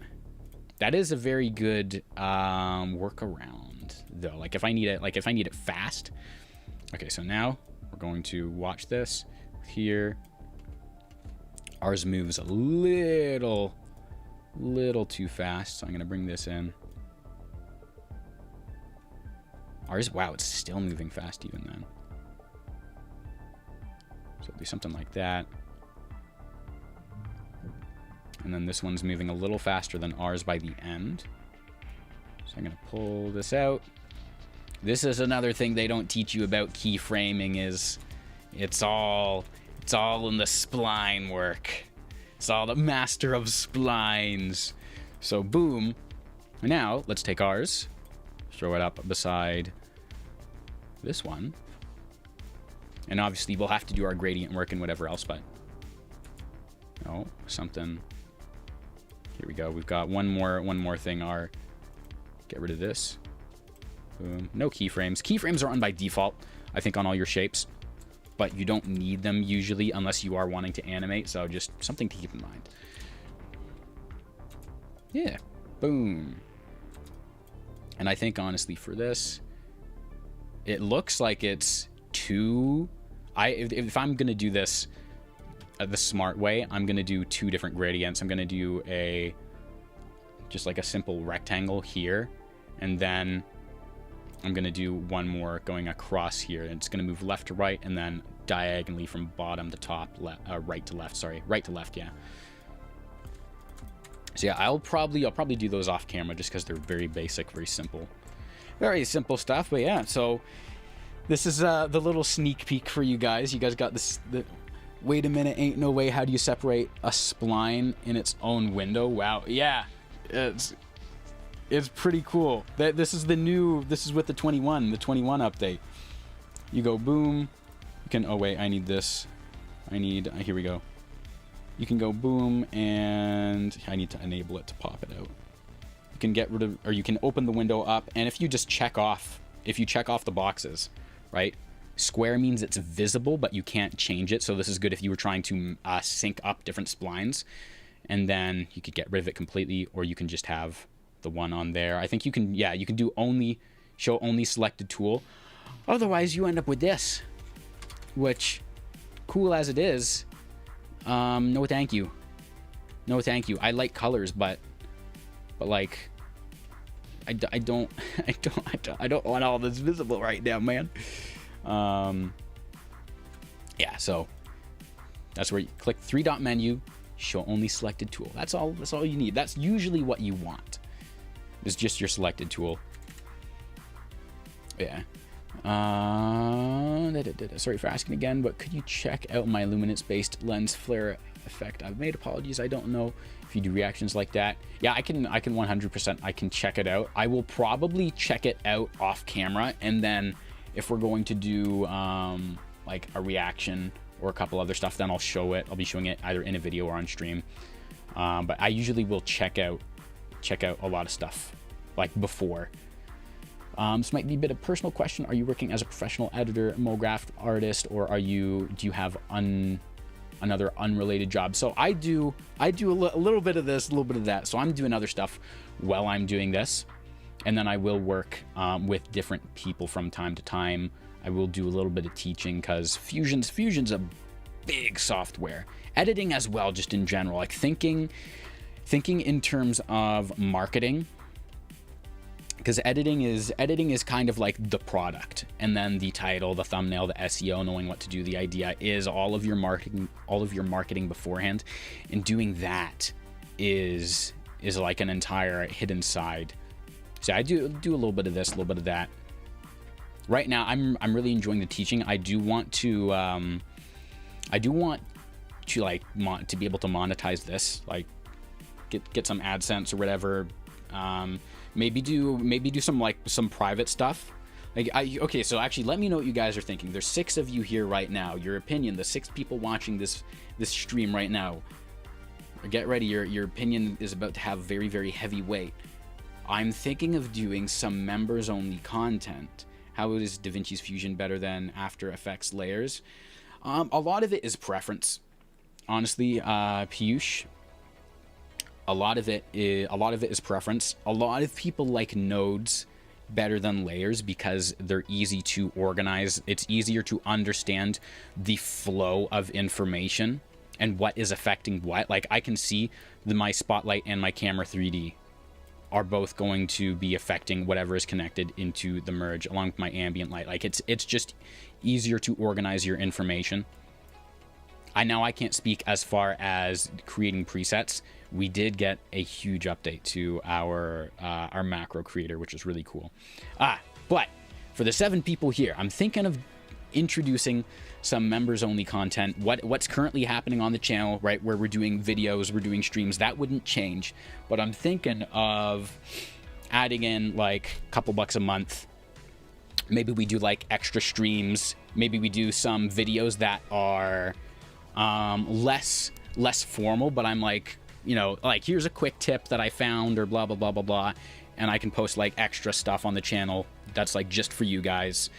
That is a very good workaround, though. Like if I need it fast. Okay, so now we're going to watch this. Here, ours moves a little too fast, so I'm gonna bring this in. Ours, wow, it's still moving fast even then. So do something like that. And then this one's moving a little faster than ours by the end. So I'm gonna pull this out. This is another thing they don't teach you about keyframing, is it's all in the spline work. It's all the master of splines. So boom. Now let's take ours, throw it up beside this one, and obviously we'll have to do our gradient work and whatever else, but oh, something. Here we go. We've got one more thing. Get rid of this. Boom. No keyframes. Keyframes are on by default. I think, on all your shapes, but you don't need them usually unless you are wanting to animate, so just something to keep in mind. Yeah, boom. And I think, honestly, for this, it looks like it's two... If I'm going to do this the smart way, I'm going to do two different gradients. I'm going to do just like a simple rectangle here, and then I'm going to do one more going across here. It's going to move left to right, and then diagonally from bottom to top, right to left, sorry. Right to left, yeah. So yeah, I'll probably do those off camera just because they're very basic, very simple. Very simple stuff, but yeah, so this is the little sneak peek for you guys. You guys got this... Wait a minute, ain't no way, how do you separate a spline in its own window? Wow, yeah, it's pretty cool. This is with the 21 update. You go boom, you can, oh wait, I need this. Here we go. You can go boom, and I need to enable it to pop it out. You can get rid of, or you can open the window up, and if you check off the boxes, right? Square means it's visible, but you can't change it. So this is good if you were trying to sync up different splines, and then you could get rid of it completely, or you can just have the one on there. I think you can, yeah, you can do show only selected tool. Otherwise, you end up with this, which, cool as it is, no thank you. No thank you. I like colors, but like, I don't want all this visible right now, man. Yeah, so that's where you click 3-dot menu, show only selected tool. That's all you need. That's usually what you want. It's just your selected tool. Yeah. Sorry for asking again, but could you check out my luminance-based lens flare effect? I've made apologies. I don't know if you do reactions like that. Yeah, I can 100%. I can check it out. I will probably check it out off camera, and then if we're going to do like a reaction or a couple other stuff, then I'll show it. I'll be showing it either in a video or on stream. But I usually will check out a lot of stuff like before. This might be a bit of a personal question. Are you working as a professional editor, MoGraph artist, or do you have another unrelated job? So I do a little bit of this, a little bit of that. So I'm doing other stuff while I'm doing this. And then I will work with different people from time to time. I will do a little bit of teaching because Fusion's a big software. Editing as well, just in general, like thinking in terms of marketing, because editing is kind of like the product, and then the title, the thumbnail, the SEO, knowing what to do. The idea is all of your marketing beforehand, and doing that is like an entire hidden side. So I do a little bit of this, a little bit of that. Right now, I'm really enjoying the teaching. I do want to like to be able to monetize this, like get some AdSense or whatever. Maybe do some private stuff. Okay, so actually, let me know what you guys are thinking. There's 6 of you here right now. Your opinion, the 6 people watching this stream right now. Get ready. Your opinion is about to have very, very heavy weight. I'm thinking of doing some members-only content. How is DaVinci's Fusion better than After Effects layers? A lot of it is preference, honestly, Piyush. A lot of it is preference. A lot of people like nodes better than layers because they're easy to organize. It's easier to understand the flow of information and what is affecting what. Like I can see my spotlight and my camera 3D are both going to be affecting whatever is connected into the merge along with my ambient light. Like it's just easier to organize your information. I can't speak as far as creating presets. We did get a huge update to our macro creator, which is really cool. But for the 7 people here, I'm thinking of introducing some members-only content. What's currently happening on the channel, right, where we're doing videos, we're doing streams, that wouldn't change. But I'm thinking of adding in like a couple bucks a month. Maybe we do like extra streams. Maybe we do some videos that are less formal, but I'm like, you know, like here's a quick tip that I found or blah blah blah blah blah, and I can post like extra stuff on the channel that's like just for you guys.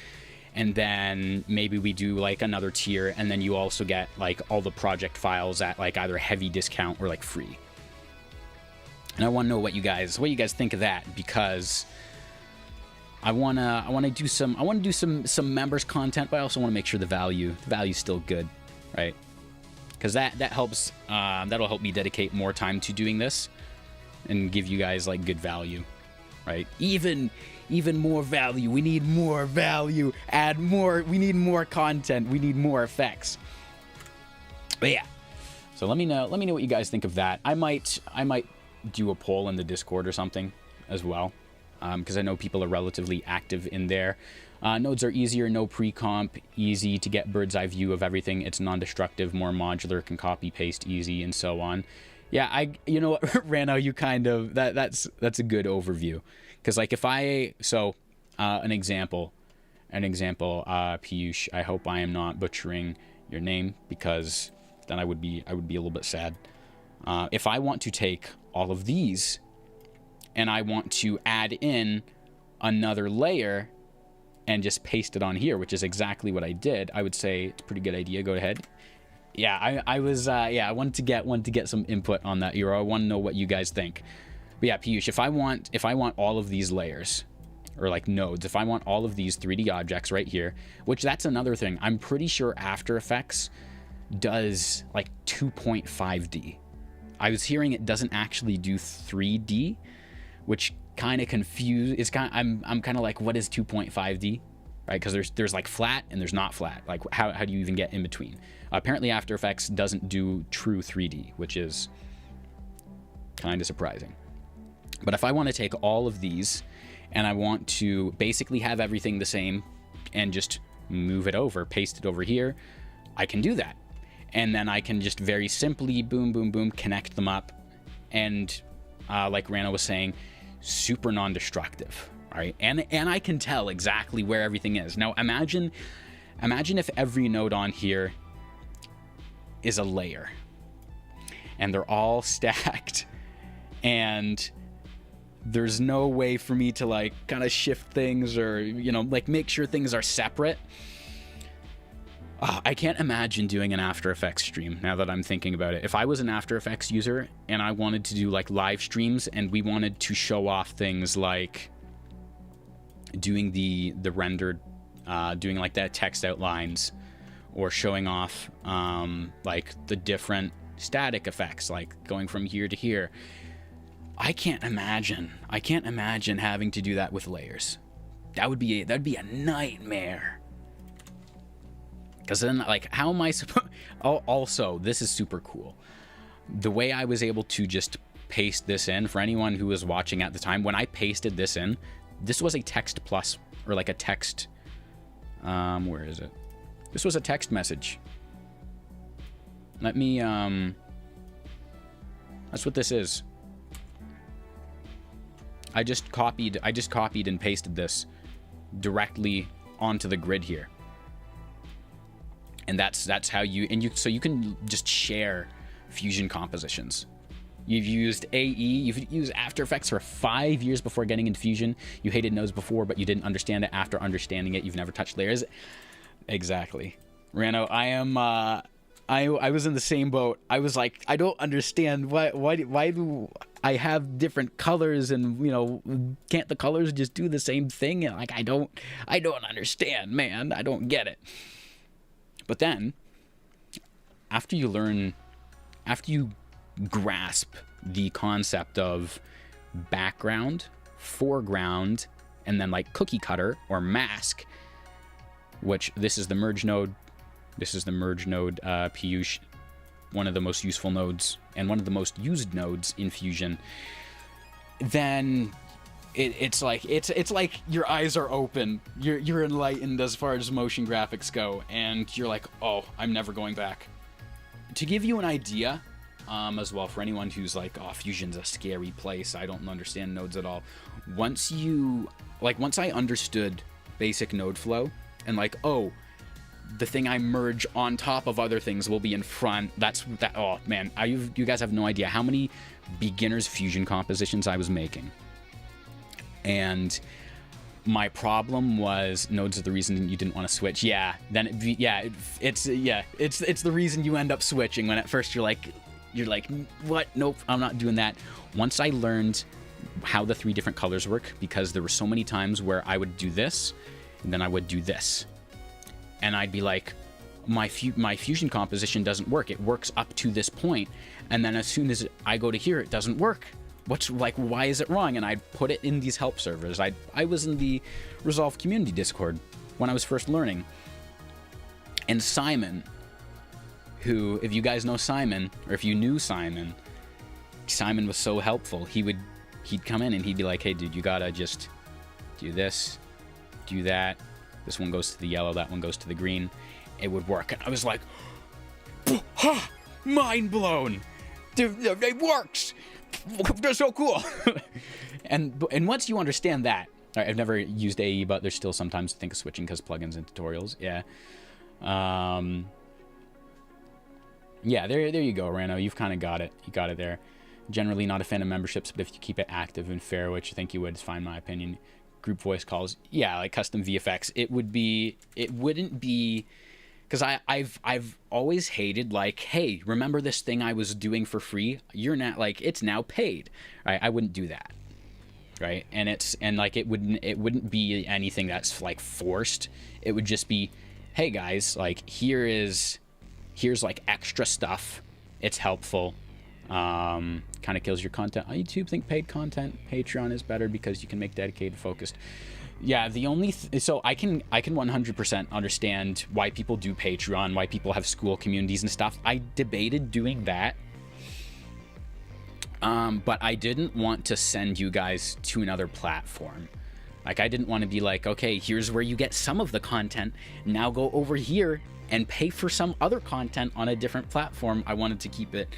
and then maybe we do like another tier, and then you also get like all the project files at like either heavy discount or like free. And I want to know what you guys think of that, because I want to do some members content, but I also want to make sure the value's still good, right? Because that helps, that'll help me dedicate more time to doing this and give you guys like good value, right? Even more value. We need more value. Add more. We need more content. We need more effects. But yeah, so let me know what you guys think of that. I might do a poll in the Discord or something as well, because I know people are relatively active in there. Nodes are easier, no pre-comp, easy to get bird's eye view of everything. It's non-destructive, more modular, can copy paste easy, and so on. Yeah, you know what, Rano, you kind of that's a good overview, because like if an example, Piyush, I hope I am not butchering your name, because then I would be a little bit sad. If I want to take all of these and I want to add in another layer and just paste it on here, which is exactly what I did, I would say it's a pretty good idea. Go ahead. Yeah, I wanted to get some input on that, Eero. I want to know what you guys think. But yeah, Piyush, if I want all of these layers, or like nodes, if I want all of these 3D objects right here, which that's another thing. I'm pretty sure After Effects does like 2.5D. I was hearing it doesn't actually do 3D, which kind of confused. I'm kind of like, what is 2.5D, right? Because there's like flat and there's not flat. Like how do you even get in between? Apparently After Effects doesn't do true 3D, which is kind of surprising. But if I want to take all of these and I want to basically have everything the same and just move it over, paste it over here, I can do that. And then I can just very simply boom, boom, boom, connect them up. And like Rana was saying, super non-destructive, right? And I can tell exactly where everything is. Now imagine if every node on here is a layer and they're all stacked, and there's no way for me to like kind of shift things or, you know, like make sure things are separate. I can't imagine doing an After Effects stream now that I'm thinking about it. If I was an After Effects user and I wanted to do like live streams and we wanted to show off things like doing the rendered, doing like that text outlines, or showing off like the different static effects, like going from here to here, I can't imagine having to do that with layers. That'd be a nightmare. Because then, like, how am I supposed... Also, this is super cool. The way I was able to just paste this in, for anyone who was watching at the time, when I pasted this in, this was a text plus, or like a text... where is it? This was a text message. Let me... That's what this is. I just copied and pasted this directly onto the grid here. And that's how so you can just share Fusion compositions. You've used AE, you've used After Effects for 5 years before getting into Fusion. You hated nodes before, but you didn't understand it. After understanding it, you've never touched layers. Exactly. Rano, I was in the same boat. I was like, I don't understand why do I have different colors, and, you know, can't the colors just do the same thing? Like, I don't understand, man. I don't get it. But then, after you grasp the concept of background, foreground, and then like cookie cutter or mask, which this is the merge node. This is the merge node, Piyush, one of the most useful nodes and one of the most used nodes in Fusion. Then it's like your eyes are open. You're enlightened as far as motion graphics go, and you're like, oh, I'm never going back. To give you an idea, as well, for anyone who's like, oh, Fusion's a scary place, I don't understand nodes at all. Once I understood basic node flow, and like, oh, the thing I merge on top of other things will be in front. Oh man, you guys have no idea how many beginners Fusion compositions I was making. And my problem was nodes are the reason you didn't want to switch. Yeah, then it's the reason you end up switching when at first you're like, what? Nope, I'm not doing that. Once I learned how the 3 different colors work, because there were so many times where I would do this, and then I would do this, and I'd be like, my fusion composition doesn't work. It works up to this point, and then as soon as I go to here, it doesn't work. What's like, why is it wrong? And I'd put it in these help servers. I was in the Resolve community Discord when I was first learning, and Simon, who, if you guys know Simon, or if you knew Simon was so helpful. He'd come in and he'd be like, hey dude, you gotta just do this, do that. This one goes to the yellow, that one goes to the green. It would work. And I was like, mind blown. Dude, it works. They're so cool. and once you understand that, I've never used AE, but there's still sometimes I think of switching because plugins and tutorials. Yeah. Yeah, there you go, Rano. You've kind of got it. You got it there. Generally not a fan of memberships, but if you keep it active and fair, which I think you would, is fine in my opinion. Group voice calls, yeah, like custom VFX. It wouldn't be, because I've always hated, like, hey, remember this thing I was doing for free? You're not, like, it's now paid, right? I wouldn't do that, right? And it wouldn't be anything that's like forced. It would just be, hey guys, like, here's like extra stuff. It's helpful. Kind of kills your content on YouTube. Think paid content, Patreon is better because you can make dedicated, focused. Yeah, the only so I can 100% understand why people do Patreon, why people have school communities and stuff. I debated doing that, but I didn't want to send you guys to another platform. Like, I didn't want to be like, okay, here's where you get some of the content, now go over here and pay for some other content on a different platform. I wanted to keep it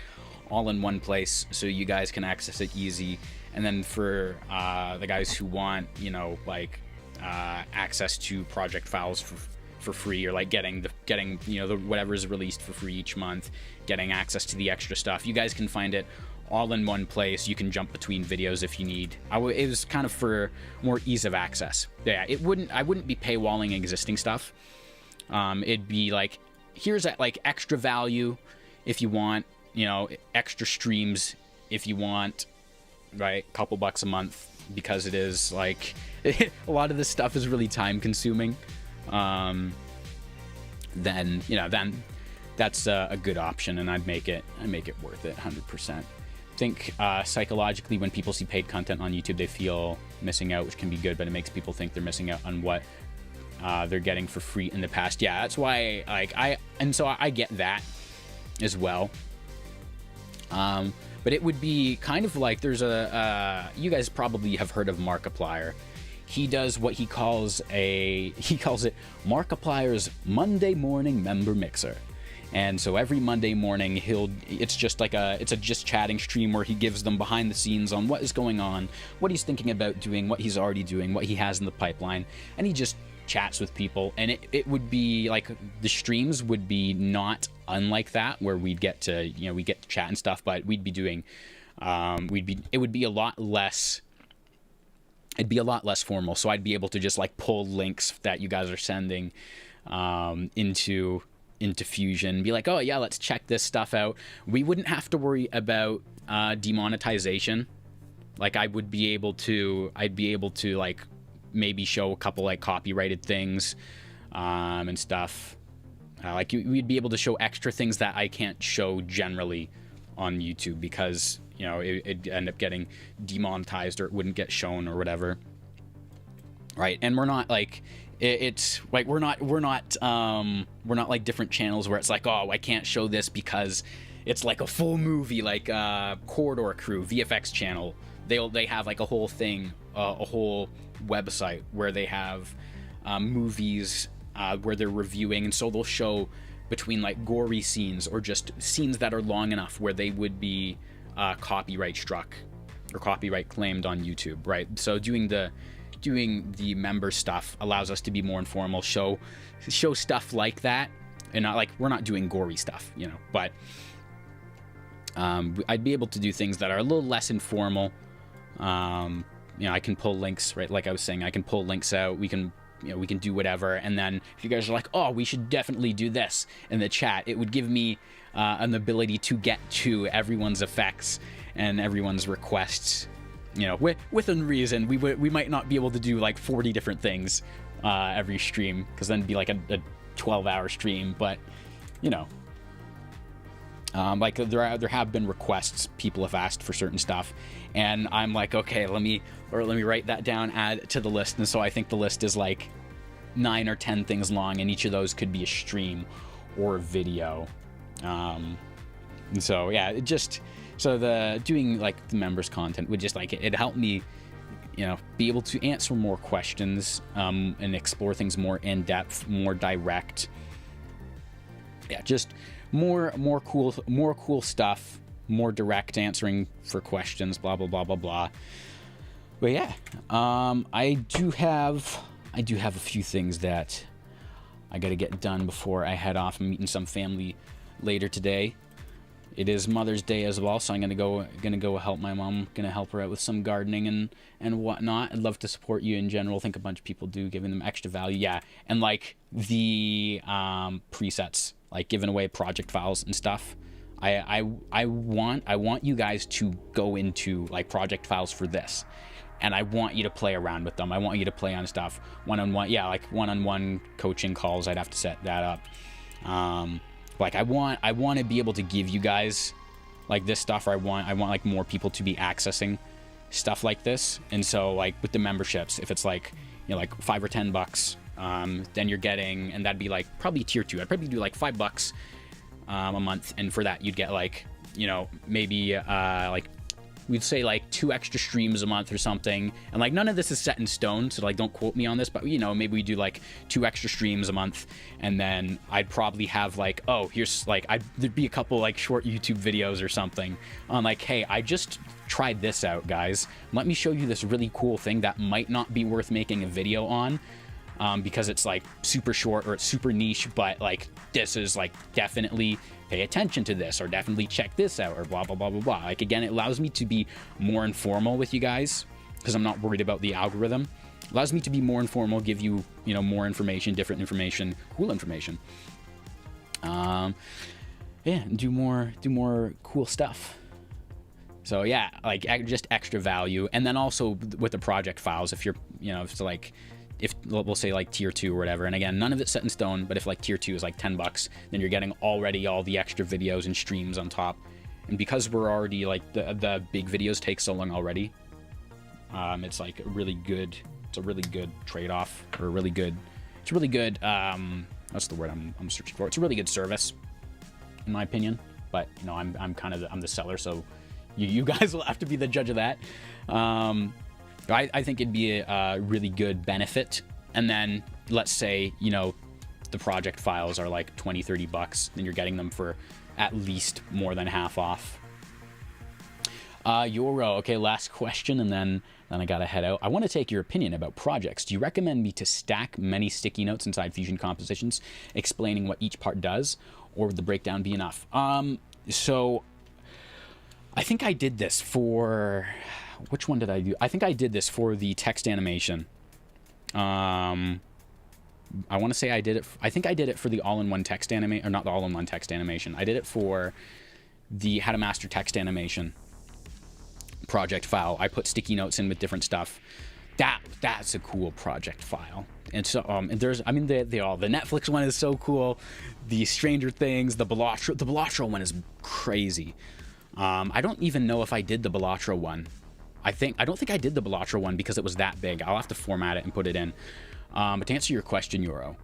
all in one place so you guys can access it easy. And then for the guys who want, you know, like access to project files for free, or like getting you know, whatever is released for free each month, getting access to the extra stuff, you guys can find it all in one place. You can jump between videos if you need. It was kind of for more ease of access. Yeah, I wouldn't be paywalling existing stuff. It'd be like, here's that, like, extra value if you want, you know, extra streams if you want, right? A couple bucks a month, because it is like a lot of this stuff is really time consuming. Then, you know, then that's a good option, and I'd make it worth it 100%. I think psychologically, when people see paid content on YouTube, they feel missing out, which can be good, but it makes people think they're missing out on what they're getting for free in the past. Yeah, that's why, like, I get that as well. But it would be kind of like, there's you guys probably have heard of Markiplier. He does what he calls it Markiplier's Monday morning member mixer. And so every Monday morning, it's just chatting stream where he gives them behind the scenes on what is going on, what he's thinking about doing, what he's already doing, what he has in the pipeline, and he just chats with people. And it would be like, the streams would be not unlike that, where we'd get to, you know, we get to chat and stuff, but we'd be doing, it would be a lot less, it'd be a lot less formal. So I'd be able to just like pull links that you guys are sending into Fusion, be like, oh yeah, let's check this stuff out. We wouldn't have to worry about demonetization. Like, I'd be able to like maybe show a couple like copyrighted things and stuff. Like, we'd be able to show extra things that I can't show generally on YouTube, because, you know, it'd end up getting demonetized, or it wouldn't get shown or whatever, right? And we're not like, it's like, we're not like different channels where it's like, oh, I can't show this because it's like a full movie, like Corridor Crew VFX channel. They have like a whole thing, a whole website where they have movies where they're reviewing, and so they'll show between like gory scenes or just scenes that are long enough where they would be copyright struck or copyright claimed on YouTube, right? So doing the member stuff allows us to be more informal, show stuff like that, and not like, we're not doing gory stuff, you know, but I'd be able to do things that are a little less informal, you know, I can pull links, right? Like I was saying, I can pull links out. We can, you know, we can do whatever. And then if you guys are like, oh, we should definitely do this in the chat, it would give me an ability to get to everyone's effects and everyone's requests, you know, within reason. We might not be able to do like 40 different things every stream, because then it'd be like a 12-hour stream. But, you know, like there have been requests, people have asked for certain stuff, and I'm like, okay, let me write that down, add to the list. And so I think the list is like 9 or 10 things long, and each of those could be a stream or a video. And so yeah, the doing like the members content would just like it helped me, you know, be able to answer more questions, and explore things more in depth, more direct. Yeah, just more cool stuff, more direct answering for questions, blah blah blah blah blah. But yeah, I do have a few things that I got to get done before I head off. I'm meeting some family later today. It is Mother's Day as well, so I'm gonna go help my mom. Gonna help her out with some gardening and whatnot. I'd love to support you in general. I think a bunch of people do, giving them extra value. Yeah, and like the presets, like giving away project files and stuff. I want you guys to go into like project files for this, and I want you to play around with them. I want you to play on stuff one-on-one. Yeah, like one-on-one coaching calls. I'd have to set that up. Like I want to be able to give you guys like this stuff, or I want like more people to be accessing stuff like this. And so like with the memberships, if it's like, you know, like $5 or $10, then you're getting, and that'd be like probably tier 2. I'd probably do like $5 a month, and for that you'd get like, you know, maybe like we'd say like 2 extra streams a month or something. And like none of this is set in stone, so like don't quote me on this, but you know, maybe we do like 2 extra streams a month, and then I'd probably have like, oh, here's like there'd be a couple like short YouTube videos or something on like, hey, I just tried this out, guys, let me show you this really cool thing that might not be worth making a video on, because it's like super short or it's super niche, but like this is like definitely pay attention to this, or definitely check this out, or blah blah blah blah blah. Like again, it allows me to be more informal with you guys, because I'm not worried about the algorithm. It allows me to be more informal, give you, you know, more information, different information, cool information. Yeah, and do more cool stuff. So yeah, like just extra value. And then also with the project files, if you're, you know, if it's like, if we'll say like tier 2 or whatever, and again, none of it's set in stone, but if like tier 2 is like $10, then you're getting already all the extra videos and streams on top. And because we're already like the big videos take so long already, it's like a really good trade-off, or it's really good that's the word I'm searching for. It's a really good service in my opinion, but you know, I'm the seller, so you guys will have to be the judge of that. I think it'd be a really good benefit. And then let's say, you know, the project files are like $20-$30, then you're getting them for at least more than half off. Yoro, okay, last question, and then I gotta head out. I want to take your opinion about projects. Do you recommend me to stack many sticky notes inside Fusion compositions explaining what each part does, or would the breakdown be enough? So I think I did this for... Which one did I do? I think I did this for the text animation. I want to say I did it. I think I did it for the all-in-one text animation, or not the all-in-one text animation. I did it for the how to master text animation project file. I put sticky notes in with different stuff. That's a cool project file. And so, and there's, I mean, they all. The Netflix one is so cool. The Stranger Things, the Balatro one is crazy. I don't even know if I did the Balatro one. I don't think I did the Balatro one because it was that big. I'll have to format it and put it in. But to answer your question, Euro,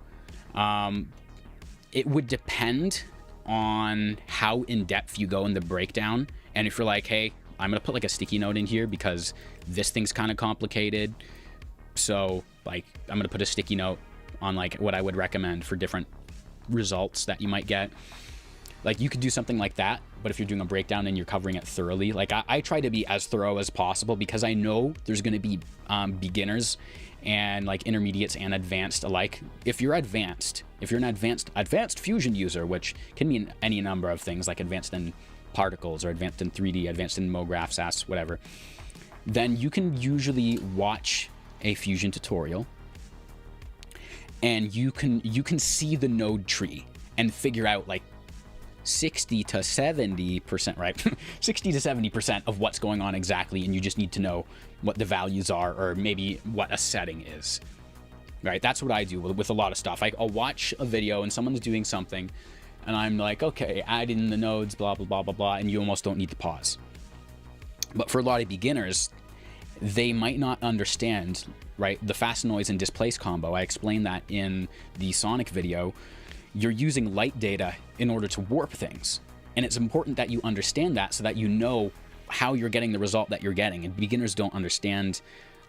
it would depend on how in-depth you go in the breakdown. And if you're like, hey, I'm going to put like a sticky note in here because this thing's kind of complicated. So like, I'm going to put a sticky note on like what I would recommend for different results that you might get. Like you could do something like that, but if you're doing a breakdown and you're covering it thoroughly, like I try to be as thorough as possible, because I know there's going to be beginners and like intermediates and advanced alike. If you're an advanced Fusion user, which can mean any number of things, like advanced in particles or advanced in 3D, advanced in MoGraph, SAS, whatever. then you can usually watch a Fusion tutorial, and you can see the node tree and figure out like 60 to 70%, right? 60 to 70% of what's going on exactly, and you just need to know what the values are, or maybe what a setting is, right? That's what I do with a lot of stuff. I'll watch a video and someone's doing something, and I'm like, okay, add in the nodes, blah, blah, blah, blah, blah, and you almost don't need to pause. But for a lot of beginners, they might not understand, right, the fast noise and displace combo. I explained that in the Sonic video. You're using light data in order to warp things. And it's important that you understand that so that you know how you're getting the result that you're getting. And beginners don't understand,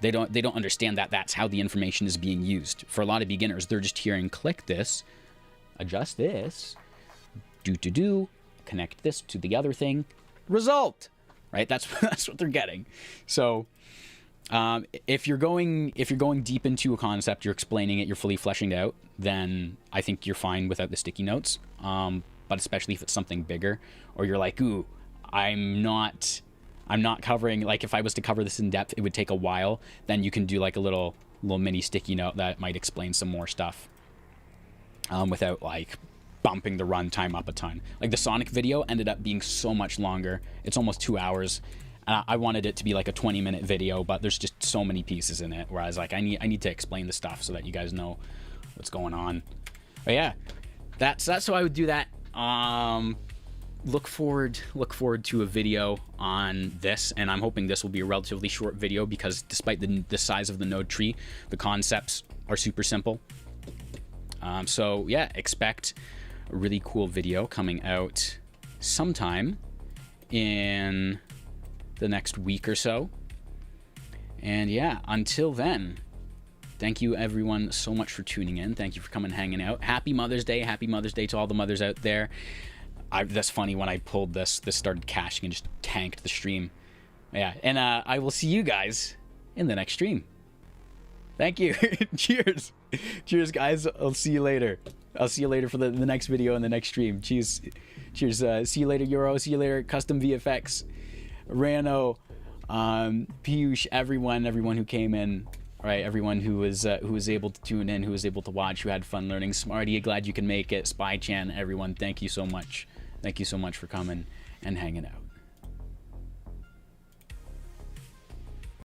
they don't understand that that's how the information is being used. For a lot of beginners, they're just hearing click this, adjust this, do, connect this to the other thing, result, right? That's what they're getting. So if you're going deep into a concept, you're explaining it, you're fully fleshing it out, then I think you're fine without the sticky notes. But especially if it's something bigger, or you're like, ooh, I'm not covering, like if I was to cover this in depth, it would take a while, then you can do like a little mini sticky note that might explain some more stuff without like bumping the runtime up a ton. Like the Sonic video ended up being so much longer. It's almost 2 hours. I wanted it to be like a 20-minute video, but there's just so many pieces in it, whereas like I need to explain the stuff so that you guys know what's going on. But yeah, that's how I would do that. Look forward to a video on this, and I'm hoping this will be a relatively short video because despite the size of the node tree, the concepts are super simple. So yeah, expect a really cool video coming out sometime in the next week or so. And yeah, until then, thank you everyone so much for tuning in. Thank you for coming and hanging out. Happy Mother's Day. Happy Mother's Day to all the mothers out there. That's funny, when I pulled this started caching and just tanked the stream. Yeah, and I will see you guys in the next stream. Thank you. Cheers. Cheers, guys. I'll see you later. I'll see you later for the next video and the next stream. Cheers. Cheers. See you later, Euro. See you later, Custom VFX. Rano, Piyush, everyone who came in, right? Everyone who was able to tune in, who was able to watch, who had fun learning. Smarty, glad you can make it. Spy Chan, everyone, thank you so much. Thank you so much for coming and hanging out.